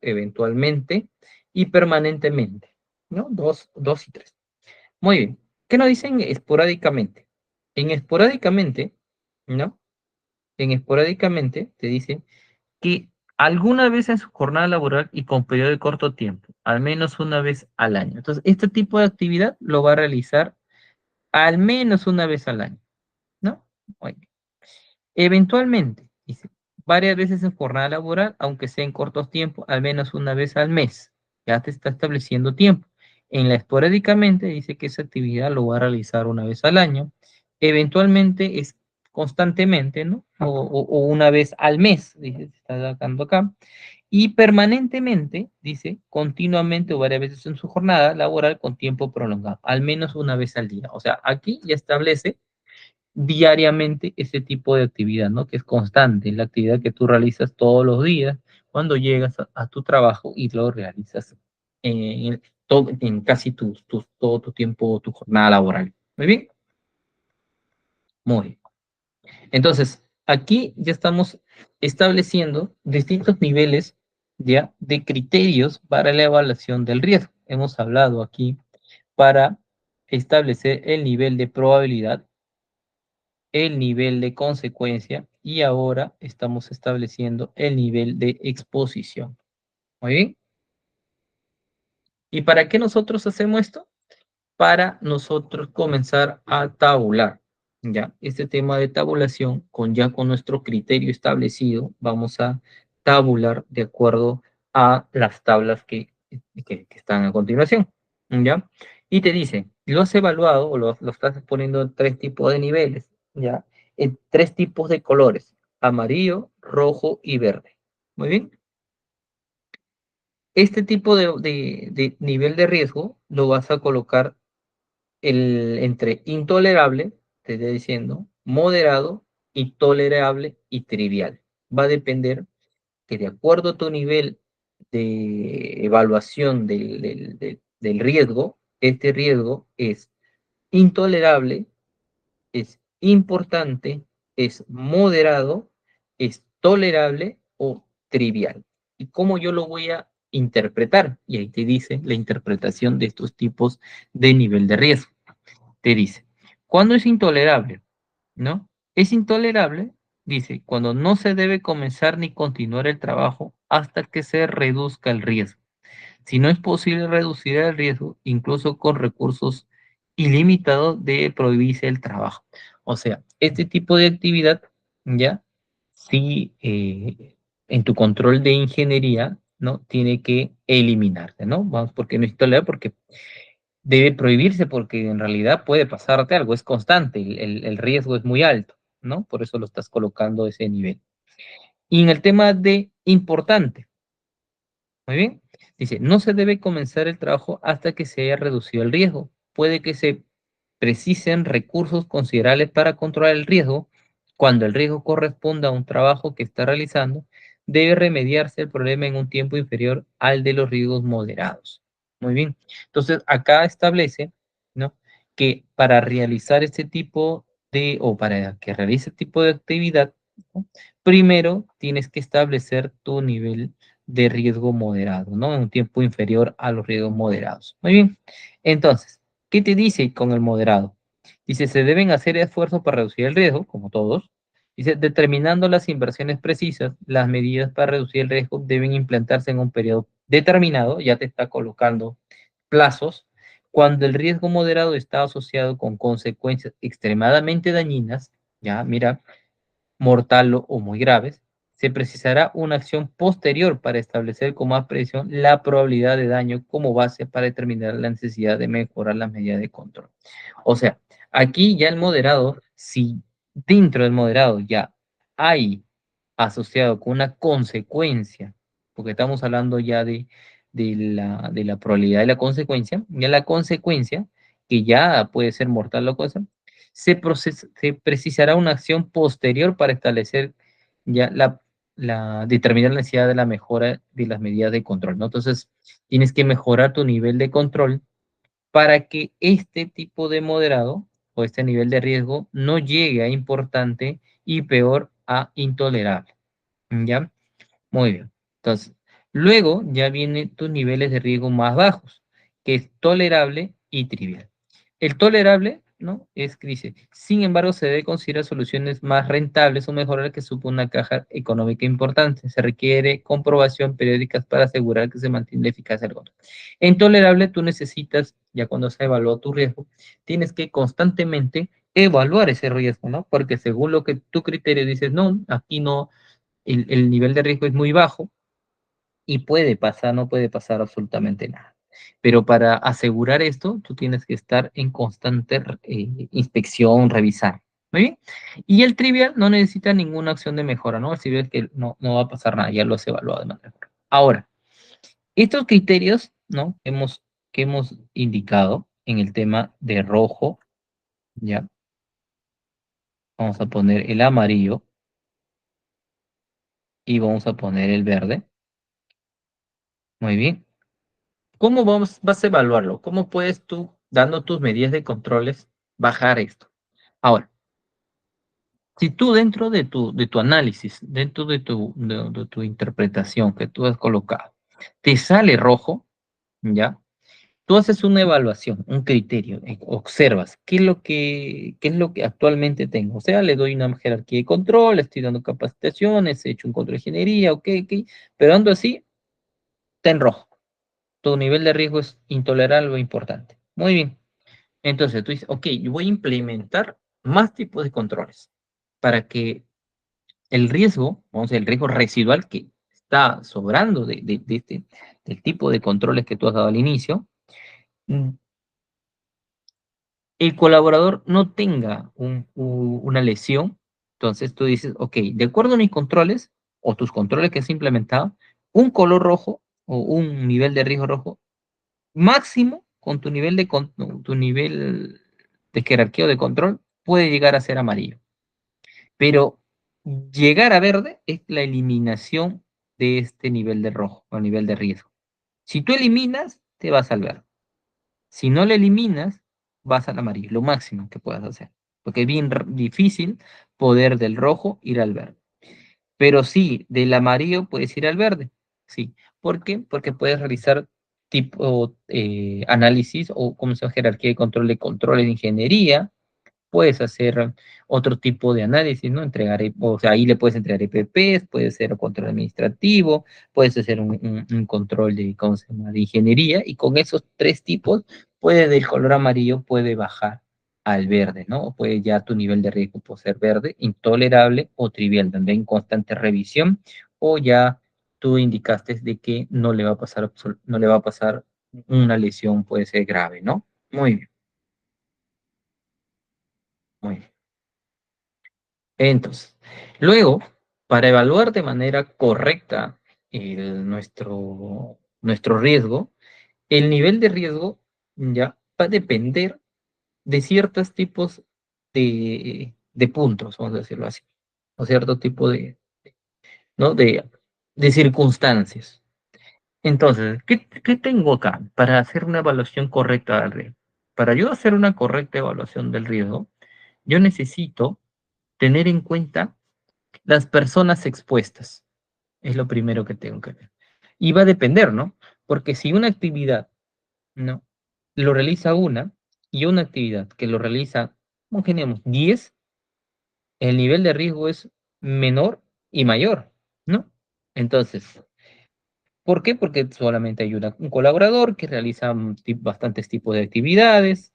eventualmente y permanentemente, ¿no? Dos y tres. Muy bien. ¿Qué nos dicen esporádicamente? En esporádicamente, ¿no? En esporádicamente te dice que alguna vez en su jornada laboral y con periodo de corto tiempo, al menos una vez al año. Entonces, este tipo de actividad lo va a realizar al menos una vez al año, ¿no? Muy bien. Eventualmente, dice, varias veces en jornada laboral, aunque sea en cortos tiempos, al menos una vez al mes. Ya te está estableciendo tiempo. En la esporádicamente dice que esa actividad lo va a realizar una vez al año. Eventualmente es constantemente, ¿no? O una vez al mes, dice, se está sacando acá. Y permanentemente, dice, continuamente o varias veces en su jornada laboral con tiempo prolongado, al menos una vez al día. O sea, aquí ya establece diariamente ese tipo de actividad, ¿no? Que es constante, la actividad que tú realizas todos los días cuando llegas a tu trabajo y lo realizas en casi todo tu tiempo, tu jornada laboral. Muy bien, muy bien. Entonces, aquí ya estamos estableciendo distintos niveles ya de criterios para la evaluación del riesgo. Hemos hablado aquí para establecer el nivel de probabilidad, el nivel de consecuencia y ahora estamos estableciendo el nivel de exposición. Muy bien. ¿Y para qué nosotros hacemos esto? Para nosotros comenzar a tabular. Ya, este tema de tabulación, con nuestro criterio establecido, vamos a tabular de acuerdo a las tablas que están a continuación. ¿Ya? Y te dice, lo has evaluado o lo estás poniendo en tres tipos de niveles, ¿ya? En tres tipos de colores, amarillo, rojo y verde. Muy bien. Este tipo de nivel de riesgo lo vas a colocar entre intolerable, te estoy diciendo, moderado y tolerable y trivial. Va a depender que de acuerdo a tu nivel de evaluación del riesgo, este riesgo es intolerable, es importante, es moderado, es tolerable o trivial. ¿Y cómo yo lo voy a interpretar? Y ahí te dice la interpretación de estos tipos de nivel de riesgo. Te dice, ¿cuándo es intolerable? ¿No? Es intolerable, dice, cuando no se debe comenzar ni continuar el trabajo hasta que se reduzca el riesgo. Si no es posible reducir el riesgo, incluso con recursos ilimitados, debe prohibirse el trabajo. O sea, este tipo de actividad, ya, sí, en tu control de ingeniería, ¿no? Tiene que eliminarse, ¿no? Vamos, porque no es intolerable, porque debe prohibirse porque en realidad puede pasarte algo, es constante, el riesgo es muy alto, ¿no? Por eso lo estás colocando a ese nivel. Y en el tema de importante, muy bien, dice, no se debe comenzar el trabajo hasta que se haya reducido el riesgo. Puede que se precisen recursos considerables para controlar el riesgo. Cuando el riesgo corresponda a un trabajo que está realizando, debe remediarse el problema en un tiempo inferior al de los riesgos moderados. Muy bien. Entonces, acá establece, ¿no? Que para realizar este tipo o para que realice este tipo de actividad, ¿no? Primero tienes que establecer tu nivel de riesgo moderado, ¿no? En un tiempo inferior a los riesgos moderados. Muy bien. Entonces, ¿qué te dice con el moderado? Dice, se deben hacer esfuerzos para reducir el riesgo, como todos. Dice, determinando las inversiones precisas, las medidas para reducir el riesgo deben implantarse en un periodo determinado, ya te está colocando plazos, cuando el riesgo moderado está asociado con consecuencias extremadamente dañinas, ya, mira, mortal o muy graves, se precisará una acción posterior para establecer con más precisión la probabilidad de daño como base para determinar la necesidad de mejorar las medidas de control. O sea, aquí ya el moderado, si dentro del moderado ya hay asociado con una consecuencia, porque estamos hablando ya de la probabilidad de la consecuencia, ya la consecuencia, que ya puede ser mortal o cosa, se precisará una acción posterior para establecer ya determinar la necesidad de la mejora de las medidas de control, ¿no? Entonces, tienes que mejorar tu nivel de control para que este tipo de moderado o este nivel de riesgo no llegue a importante y peor a intolerable, ¿ya? Muy bien. Entonces, luego ya vienen tus niveles de riesgo más bajos, que es tolerable y trivial. El tolerable, ¿no? Es que dice, sin embargo, se debe considerar soluciones más rentables o mejorar que supone una caja económica importante. Se requiere comprobación periódica para asegurar que se mantiene la eficacia del control. En tolerable, tú necesitas, ya cuando se evalúa tu riesgo, tienes que constantemente evaluar ese riesgo, ¿no? Porque según lo que tu criterio dices, no, aquí no, el nivel de riesgo es muy bajo y puede pasar, no puede pasar absolutamente nada. Pero para asegurar esto, tú tienes que estar en constante inspección, revisar. Muy bien. Y el trivial no necesita ninguna acción de mejora, ¿no? El trivial que no va a pasar nada, ya lo has evaluado de manera correcta. Ahora, estos criterios, ¿no? Que hemos indicado en el tema de rojo, ¿ya? Vamos a poner el amarillo y vamos a poner el verde. Muy bien. ¿Cómo vas a evaluarlo? ¿Cómo puedes tú, dando tus medidas de controles, bajar esto? Ahora, si tú dentro de tu análisis, dentro de tu interpretación que tú has colocado, te sale rojo, ¿ya? Tú haces una evaluación, un criterio, observas qué es lo que actualmente tengo. O sea, le doy una jerarquía de control, estoy dando capacitaciones, he hecho un control de ingeniería, ok, pero ando así, está en rojo. Tu nivel de riesgo es intolerable o importante. Muy bien. Entonces tú dices, ok, yo voy a implementar más tipos de controles para que el riesgo, vamos a decir, el riesgo residual que está sobrando del tipo de controles que tú has dado al inicio, mm, el colaborador no tenga una lesión. Entonces tú dices, ok, de acuerdo a mis controles o tus controles que has implementado, un color rojo o un nivel de riesgo rojo máximo con tu nivel tu nivel de jerarquía o de control puede llegar a ser amarillo. Pero llegar a verde es la eliminación de este nivel de rojo o nivel de riesgo. Si tú eliminas, te vas al verde. Si no le eliminas, vas al amarillo, lo máximo que puedas hacer. Porque es bien difícil poder del rojo ir al verde. Pero sí, del amarillo puedes ir al verde. Sí. ¿Por qué? Porque puedes realizar tipo análisis o como se llama jerarquía de controles de ingeniería, puedes hacer otro tipo de análisis, ¿no? Entregar, o sea, ahí le puedes entregar EPPs, puede ser control administrativo, puedes hacer un control de, ¿cómo se llama?, de ingeniería, y con esos tres tipos, puede del color amarillo, puede bajar al verde, ¿no? O puede ya tu nivel de riesgo puede ser verde, intolerable o trivial, donde en constante revisión, o ya tú indicaste de que no le va a pasar, no le va a pasar una lesión, puede ser grave, ¿no? Muy bien, muy bien. Entonces, luego, para evaluar de manera correcta nuestro riesgo, el nivel de riesgo ya va a depender de ciertos tipos de puntos, vamos a decirlo así, o cierto tipo ¿no? de circunstancias. Entonces, ¿qué tengo acá para hacer una evaluación correcta del riesgo? Para yo hacer una correcta evaluación del riesgo, yo necesito tener en cuenta las personas expuestas. Es lo primero que tengo que ver. Y va a depender, ¿no? Porque si una actividad, ¿no? Lo realiza una y una actividad que lo realiza, imaginemos, 10, el nivel de riesgo es menor y mayor, ¿no? Entonces, ¿por qué? Porque solamente hay un colaborador que realiza bastantes tipos de actividades,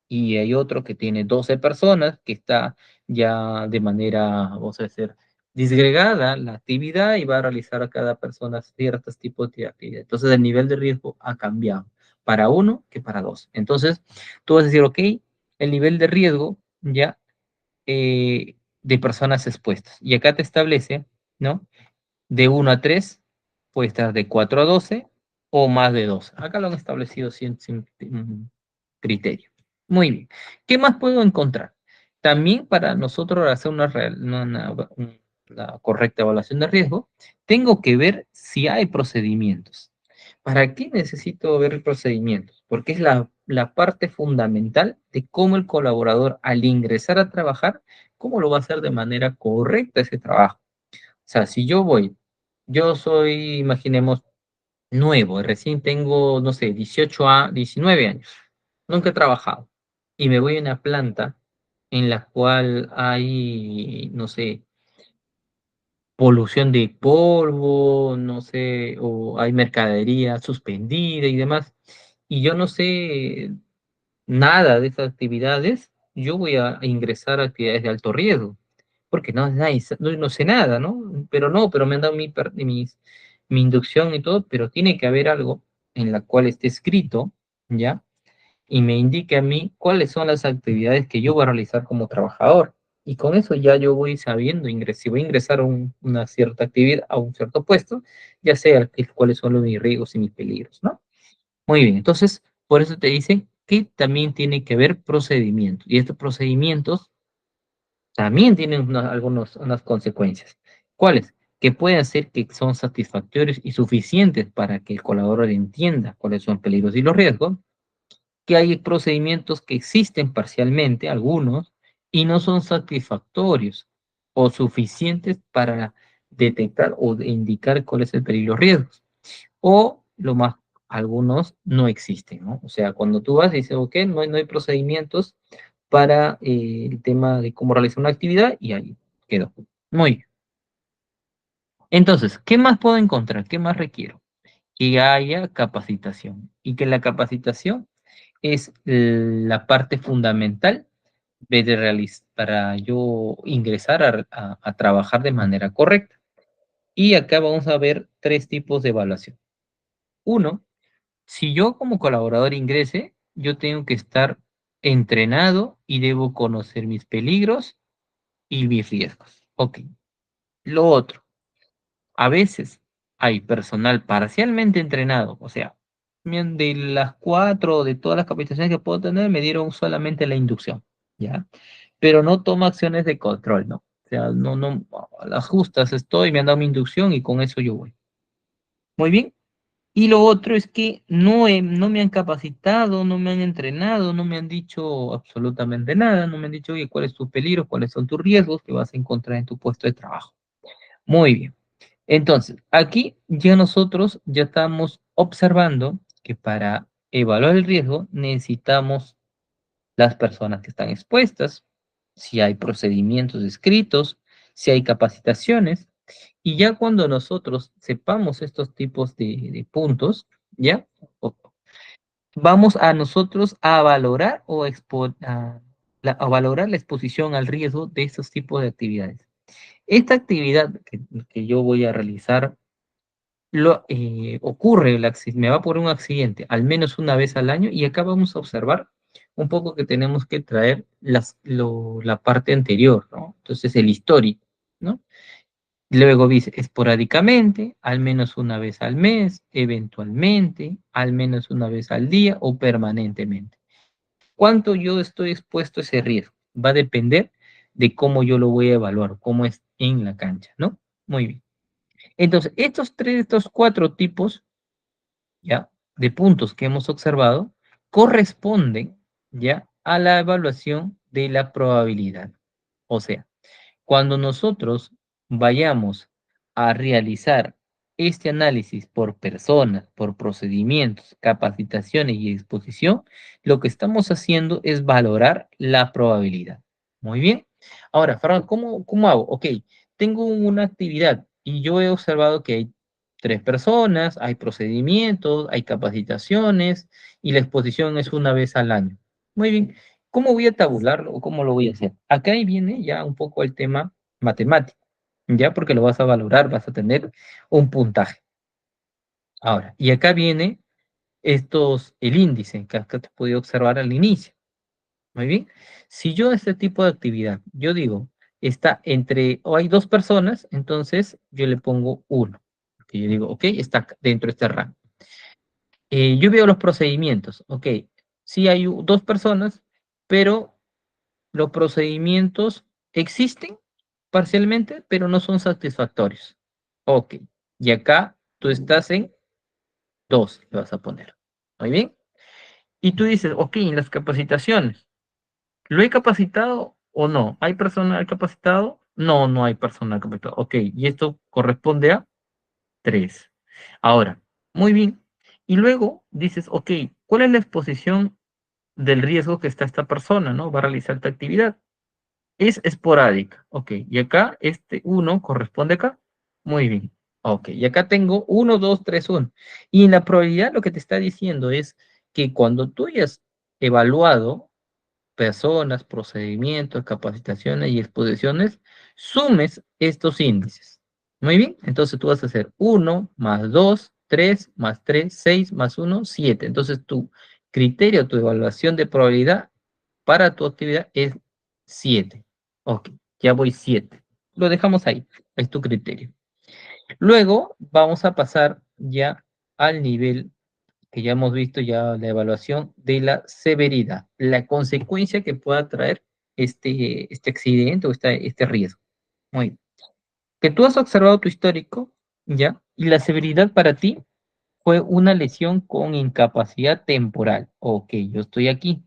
y hay otro que tiene 12 personas que está ya de manera, vamos a decir, disgregada la actividad y va a realizar a cada persona ciertos tipos de actividad. Entonces el nivel de riesgo ha cambiado para uno que para dos. Entonces tú vas a decir, ok, el nivel de riesgo ya de personas expuestas. Y acá te establece, ¿no? De 1 a 3, puede estar de 4 a 12 o más de 2. Acá lo han establecido sin criterio. Muy bien. ¿Qué más puedo encontrar? También para nosotros hacer una correcta evaluación de riesgo, tengo que ver si hay procedimientos. ¿Para qué necesito ver procedimientos? Porque es la parte fundamental de cómo el colaborador al ingresar a trabajar, cómo lo va a hacer de manera correcta ese trabajo. O sea, si yo soy, imaginemos, nuevo, recién tengo, no sé, 18 a 19 años, nunca he trabajado, y me voy a una planta en la cual hay, no sé, polución de polvo, no sé, o hay mercadería suspendida y demás, y yo no sé nada de esas actividades, yo voy a ingresar a actividades de alto riesgo, porque no sé nada, ¿no? Pero me han dado mi inducción y todo, pero tiene que haber algo en la cual esté escrito, ¿ya? Y me indique a mí cuáles son las actividades que yo voy a realizar como trabajador. Y con eso ya yo voy sabiendo, si voy a ingresar a una cierta actividad, a un cierto puesto, ya sé cuáles son mis riesgos y mis peligros, ¿no? Muy bien, entonces, por eso te dicen que también tiene que haber procedimientos. Y estos procedimientos también tienen unas consecuencias. ¿Cuáles? Que pueden ser que son satisfactorios y suficientes para que el colaborador entienda cuáles son peligros y los riesgos, que hay procedimientos que existen parcialmente, algunos, y no son satisfactorios o suficientes para detectar o indicar cuál es el peligro y riesgos. O lo más, algunos no existen, ¿no? O sea, cuando tú vas y dices, ok, no hay procedimientos para el tema de cómo realizar una actividad y ahí quedó. Muy bien. Entonces, ¿qué más puedo encontrar? ¿Qué más requiero? Que haya capacitación y que la capacitación es la parte fundamental para yo ingresar a trabajar de manera correcta. Y acá vamos a ver tres tipos de evaluación. Uno, si yo como colaborador ingrese, yo tengo que estar entrenado y debo conocer mis peligros y mis riesgos. Ok. Lo otro, a veces hay personal parcialmente entrenado, o sea, de las cuatro, de todas las capacitaciones que puedo tener, me dieron solamente la inducción, ¿ya? Pero no toma acciones de control, ¿no? O sea, no, a las justas estoy, me han dado mi inducción y con eso yo voy. Muy bien. Y lo otro es que no me han capacitado, no me han entrenado, no me han dicho absolutamente nada, no me han dicho, oye, cuál es tu peligro, cuáles son tus riesgos que vas a encontrar en tu puesto de trabajo. Muy bien. Entonces, aquí ya nosotros ya estamos observando que para evaluar el riesgo necesitamos las personas que están expuestas, si hay procedimientos escritos, si hay capacitaciones, y ya cuando nosotros sepamos estos tipos de puntos, ¿ya? Vamos a nosotros a valorar a valorar la exposición al riesgo de estos tipos de actividades. Esta actividad que yo voy a realizar ocurre, me va por un accidente al menos una vez al año y acá vamos a observar un poco que tenemos que traer la parte anterior, ¿no? Entonces el histórico, ¿no? Luego dice esporádicamente, al menos una vez al mes, eventualmente, al menos una vez al día o permanentemente. ¿Cuánto yo estoy expuesto a ese riesgo? Va a depender de cómo yo lo voy a evaluar, cómo es en la cancha, ¿no? Muy bien. Entonces, estos cuatro tipos, ¿ya? De puntos que hemos observado, corresponden, ¿ya? A la evaluación de la probabilidad. O sea, cuando nosotros vayamos a realizar este análisis por personas, por procedimientos, capacitaciones y exposición, lo que estamos haciendo es valorar la probabilidad. Muy bien. Ahora, Fernando, ¿cómo hago? Ok, tengo una actividad y yo he observado que hay tres personas, hay procedimientos, hay capacitaciones y la exposición es una vez al año. Muy bien. ¿Cómo voy a tabularlo o cómo lo voy a hacer? Acá ahí viene ya un poco el tema matemático, ya porque lo vas a valorar, vas a tener un puntaje. Ahora, y acá viene el índice que acá te podía observar al inicio. Muy bien. Si yo este tipo de actividad, yo digo, está o hay dos personas, entonces yo le pongo uno. Que yo digo, ok, está dentro de este rango. Yo veo los procedimientos, ok, sí hay dos personas, pero los procedimientos existen parcialmente, pero no son satisfactorios. Ok, y acá tú estás en 2, le vas a poner. Muy bien. Y tú dices, ok, en las capacitaciones, ¿lo he capacitado o no? ¿Hay personal capacitado? No, no hay personal capacitado. Ok, y esto corresponde a 3. Ahora, muy bien. Y luego dices, ok, ¿cuál es la exposición del riesgo que está esta persona, ¿no? Va a realizar esta actividad. Es esporádica. Ok, y acá este uno corresponde acá. Muy bien. Ok, y acá tengo 1, 2, 3, 1. Y en la probabilidad lo que te está diciendo es que cuando tú hayas evaluado personas, procedimientos, capacitaciones y exposiciones, sumes estos índices. Muy bien, entonces tú vas a hacer 1 más 2, 3 más 3, 6 más 1, 7. Entonces tu criterio, tu evaluación de probabilidad para tu actividad es 7. Ok, ya voy 7. Lo dejamos ahí, es tu criterio. Luego vamos a pasar ya al nivel que ya hemos visto ya la evaluación de la severidad, la consecuencia que pueda traer este accidente o este riesgo. Muy bien. Que tú has observado tu histórico, ¿ya? Y la severidad para ti fue una lesión con incapacidad temporal. Ok, yo estoy aquí.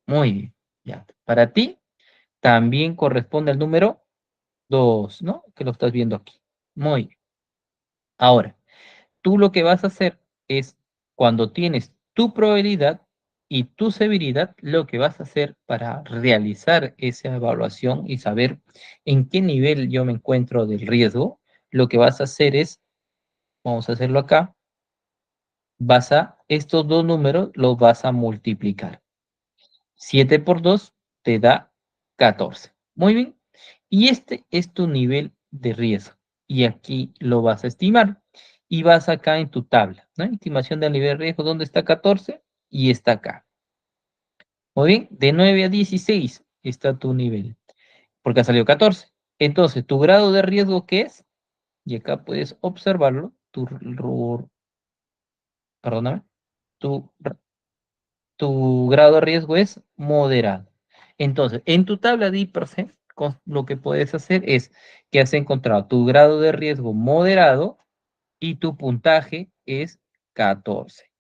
Muy bien. Ya. Para ti también corresponde al número 2, ¿no? Que lo estás viendo aquí. Muy bien. Ahora, tú lo que vas a hacer es, cuando tienes tu probabilidad y tu severidad, lo que vas a hacer para realizar esa evaluación y saber en qué nivel yo me encuentro del riesgo, lo que vas a hacer es, vamos a hacerlo acá, estos dos números los vas a multiplicar. 7 por 2 te da 14. Muy bien. Y este es tu nivel de riesgo. Y aquí lo vas a estimar. Y vas acá en tu tabla, ¿no? Estimación del nivel de riesgo, ¿dónde está 14? Y está acá. Muy bien. De 9 a 16 está tu nivel. Porque ha salido 14. Entonces, tu grado de riesgo, ¿qué es? Y acá puedes observarlo. Perdóname. Tu tu grado de riesgo es moderado. Entonces, en tu tabla de IPRC, lo que puedes hacer es que has encontrado tu grado de riesgo moderado y tu puntaje es 14.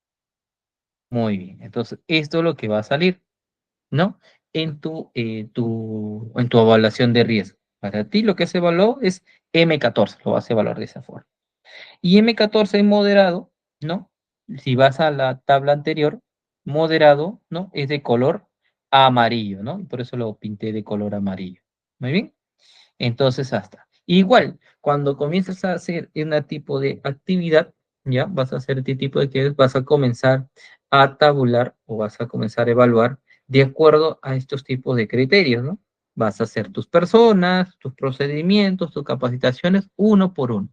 Muy bien. Entonces, esto es lo que va a salir, ¿no? En tu evaluación de riesgo. Para ti lo que se evaluó es M14, lo vas a evaluar de esa forma. Y M14 moderado, ¿no? Si vas a la tabla anterior, moderado, ¿no? Es de color amarillo, ¿no? Y por eso lo pinté de color amarillo. Muy bien. Entonces, hasta. Igual, cuando comienzas a hacer un tipo de actividad, ya vas a hacer este tipo de actividades, vas a comenzar a tabular o vas a comenzar a evaluar de acuerdo a estos tipos de criterios, ¿no? Vas a hacer tus personas, tus procedimientos, tus capacitaciones, uno por uno.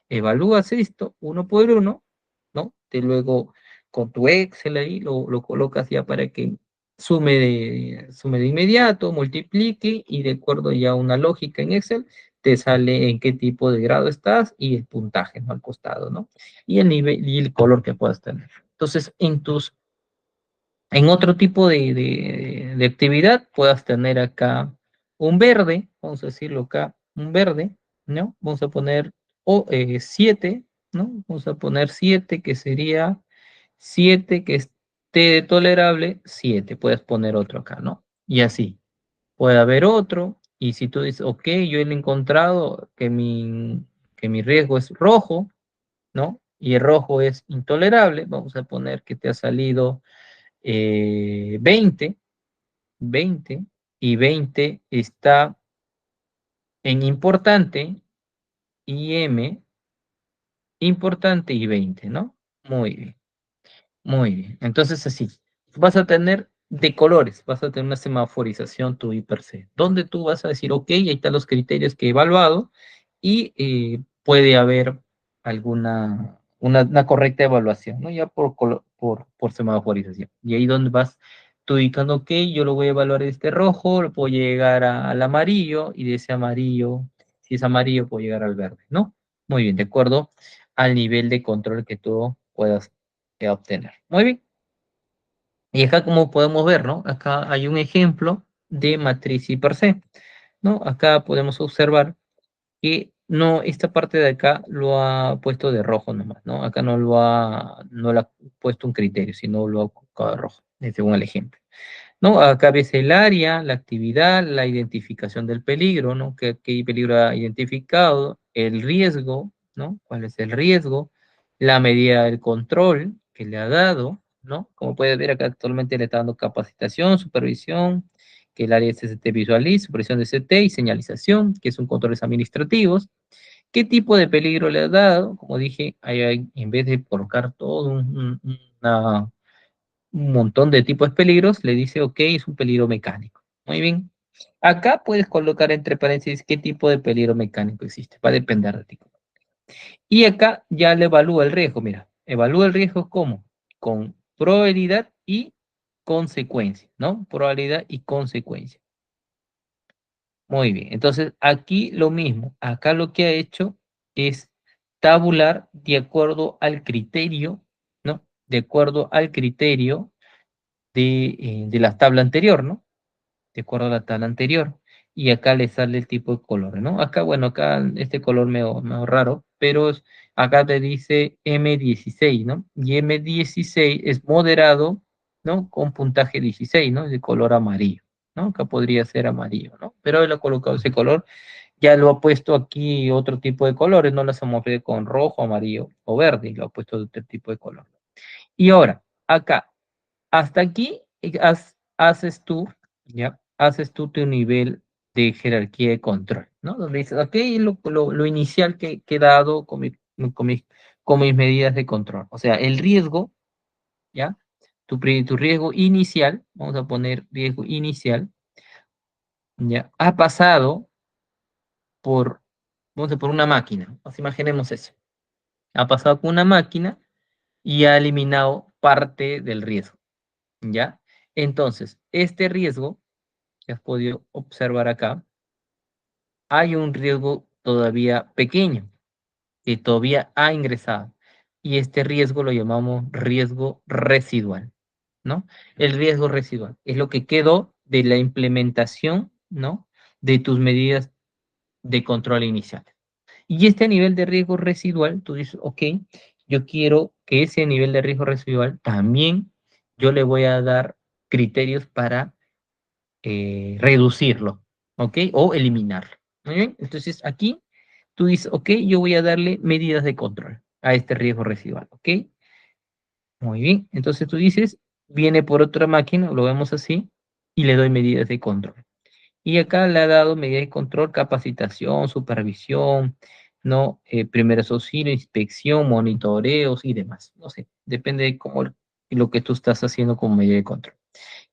Evalúas esto uno por uno, ¿no? Y luego con tu Excel ahí lo colocas ya para que sume de inmediato, multiplique y de acuerdo ya a una lógica en Excel, te sale en qué tipo de grado estás y el puntaje, ¿no? Al costado, ¿no? Y el nivel y el color que puedas tener. Entonces, en otro tipo de actividad puedas tener acá un verde, vamos a decirlo acá, un verde, ¿no? Vamos a poner 7, ¿no? Vamos a poner 7 que sería 7 que esté tolerable, 7, puedes poner otro acá, ¿no? Y así, puede haber otro, y si tú dices, ok, yo he encontrado que mi riesgo es rojo, ¿no? Y el rojo es intolerable, vamos a poner que te ha salido 20, 20, y 20 está en importante y M, importante y 20, ¿no? Muy bien, muy bien. Entonces así, vas a tener de colores, vas a tener una semaforización tu I per se, donde tú vas a decir, ok, ahí están los criterios que he evaluado y puede haber una correcta evaluación, ¿no? Ya por semaforización. Y ahí donde vas tú indicando, ok, yo lo voy a evaluar este rojo, lo puedo llegar al amarillo y de ese amarillo, si es amarillo, puedo llegar al verde, ¿no? Muy bien, de acuerdo al nivel de control que tú puedas obtener. Muy bien. Y acá como podemos ver, ¿no? Acá hay un ejemplo de matriz I per se, ¿no? Acá podemos observar que no, esta parte de acá lo ha puesto de rojo nomás, ¿no? Acá no le ha puesto un criterio, sino lo ha colocado de rojo, según el ejemplo. ¿No? Acá ves el área, la actividad, la identificación del peligro, ¿no? ¿Qué peligro ha identificado? El riesgo, ¿no? ¿Cuál es el riesgo? La medida del control que le ha dado, ¿no? Como puedes ver acá actualmente le está dando capacitación, supervisión, que el área SCT visualiza, supervisión de CT y señalización, que son controles administrativos. ¿Qué tipo de peligro le ha dado? Como dije, en vez de colocar todo un montón de tipos de peligros, le dice, ok, es un peligro mecánico. Muy bien. Acá puedes colocar entre paréntesis qué tipo de peligro mecánico existe. Va a depender de ti. Y acá ya le evalúa el riesgo. Mira, evalúa el riesgo ¿cómo? Con probabilidad y consecuencia, ¿no? Probabilidad y consecuencia. Muy bien. Entonces, aquí lo mismo. Acá lo que ha hecho es tabular de acuerdo al criterio, ¿no? De acuerdo al criterio de la tabla anterior, ¿no? de acuerdo a la tabla anterior. Y acá le sale el tipo de color, ¿no? Acá, bueno, acá este color medio raro, pero acá te dice M16, ¿no? Y M16 es moderado, ¿no? Con puntaje 16, ¿no? Es de color amarillo, ¿no? Acá podría ser amarillo, ¿no? Pero él ha colocado ese color, ya lo ha puesto aquí otro tipo de colores, no las hemos visto con rojo, amarillo o verde, y lo ha puesto de otro tipo de color. Y ahora, acá, hasta aquí haces tú, ¿ya? Haces tú tu nivel de jerarquía de control, ¿no? Donde dices, ok, lo inicial que he dado con mis, con mis medidas de control. O sea, el riesgo, ¿ya? Tu riesgo inicial, vamos a poner riesgo inicial, ¿ya? Ha pasado por, vamos a por una máquina. Pues imaginemos eso. Ha pasado por una máquina y ha eliminado parte del riesgo, ¿ya? Entonces, este riesgo que has podido observar acá, hay un riesgo todavía pequeño, que todavía ha ingresado. Y este riesgo lo llamamos riesgo residual, ¿no? El riesgo residual es lo que quedó de la implementación, ¿no? De tus medidas de control inicial. Y este nivel de riesgo residual, tú dices, ok, yo quiero que ese nivel de riesgo residual también yo le voy a dar criterios para reducirlo, ¿ok? O eliminarlo. Muy bien, entonces aquí tú dices, ok, yo voy a darle medidas de control a este riesgo residual, ¿ok? Muy bien, entonces tú dices, viene por otra máquina, lo vemos así, y le doy medidas de control. Y acá le ha dado medidas de control, capacitación, supervisión, ¿no? Primeros auxilios, inspección, monitoreos y demás. No sé, depende de cómo lo que tú estás haciendo como medida de control.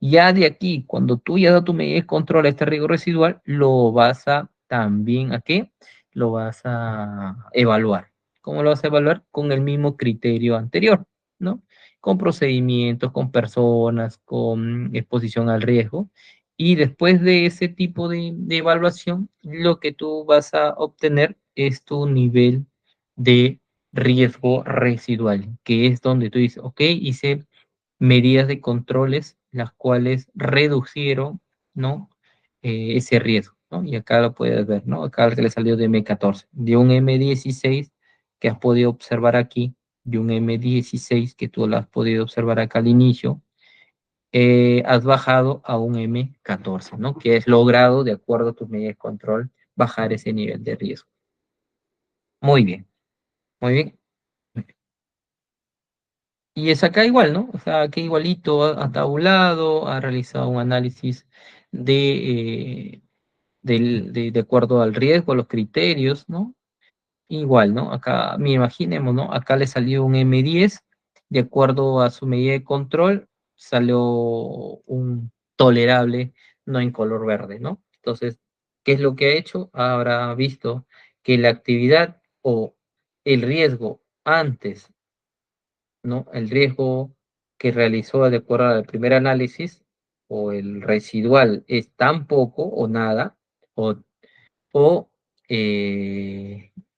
Ya de aquí, cuando tú ya das tu medida de control a este riesgo residual, lo vas a también, ¿a qué? Lo vas a evaluar. ¿Cómo lo vas a evaluar? Con el mismo criterio anterior, ¿no? Con procedimientos, con personas, con exposición al riesgo. Y después de ese tipo de evaluación, lo que tú vas a obtener es tu nivel de riesgo residual, que es donde tú dices, ok, hice medidas de controles, las cuales reducieron, ¿no? Ese riesgo, ¿no? Y acá lo puedes ver, ¿no? Acá que le salió de M14, de un M16 que has podido observar aquí, de un M16 que tú lo has podido observar acá al inicio, has bajado a un M14, ¿no? Que es logrado, de acuerdo a tus medidas de control, bajar ese nivel de riesgo. Muy bien, muy bien. Y es acá igual, ¿no? O sea, aquí igualito ha tabulado, ha realizado un análisis de acuerdo al riesgo, a los criterios, ¿no? Igual, ¿no? Acá, me imaginemos, ¿no? Acá le salió un M10, de acuerdo a su medida de control, salió un tolerable, no en color verde, ¿no? Entonces, ¿qué es lo que ha hecho? Habrá visto que la actividad o el riesgo antes, ¿no? El riesgo que realizó de acuerdo al primer análisis o el residual es tan poco o nada, o, o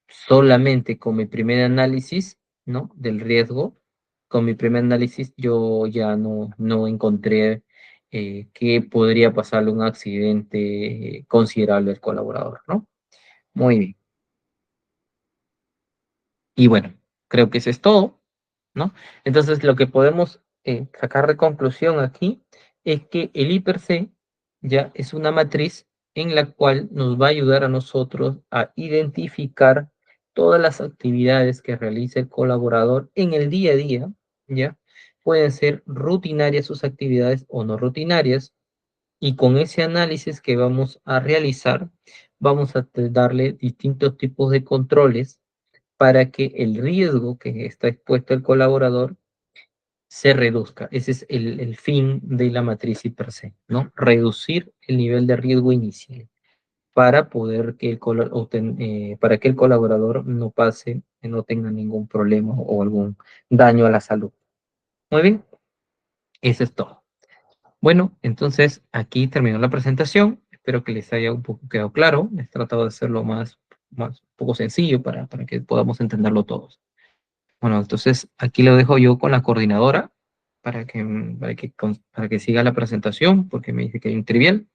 solamente con mi primer análisis, ¿no? Del riesgo, con mi primer análisis yo ya no encontré que podría pasarle un accidente considerable al colaborador, ¿no? Muy bien. Y bueno, creo que eso es todo, ¿no? Entonces, lo que podemos sacar de conclusión aquí es que el I+C ya es una matriz en la cual nos va a ayudar a nosotros a identificar todas las actividades que realiza el colaborador en el día a día, ¿ya? Pueden ser rutinarias sus actividades o no rutinarias, y con ese análisis que vamos a realizar, vamos a darle distintos tipos de controles para que el riesgo que está expuesto el colaborador se reduzca. Ese es el fin de la matriz per se, ¿no? Reducir el nivel de riesgo inicial para poder que para que el colaborador no pase, no tenga ningún problema o algún daño a la salud. Muy bien, eso es todo. Bueno, entonces aquí terminó la presentación. Espero que les haya un poco quedado claro. He tratado de hacerlo más un poco sencillo para que podamos entenderlo todos. Bueno, entonces aquí lo dejo yo con la coordinadora para que siga la presentación, porque me dice que hay un trivial.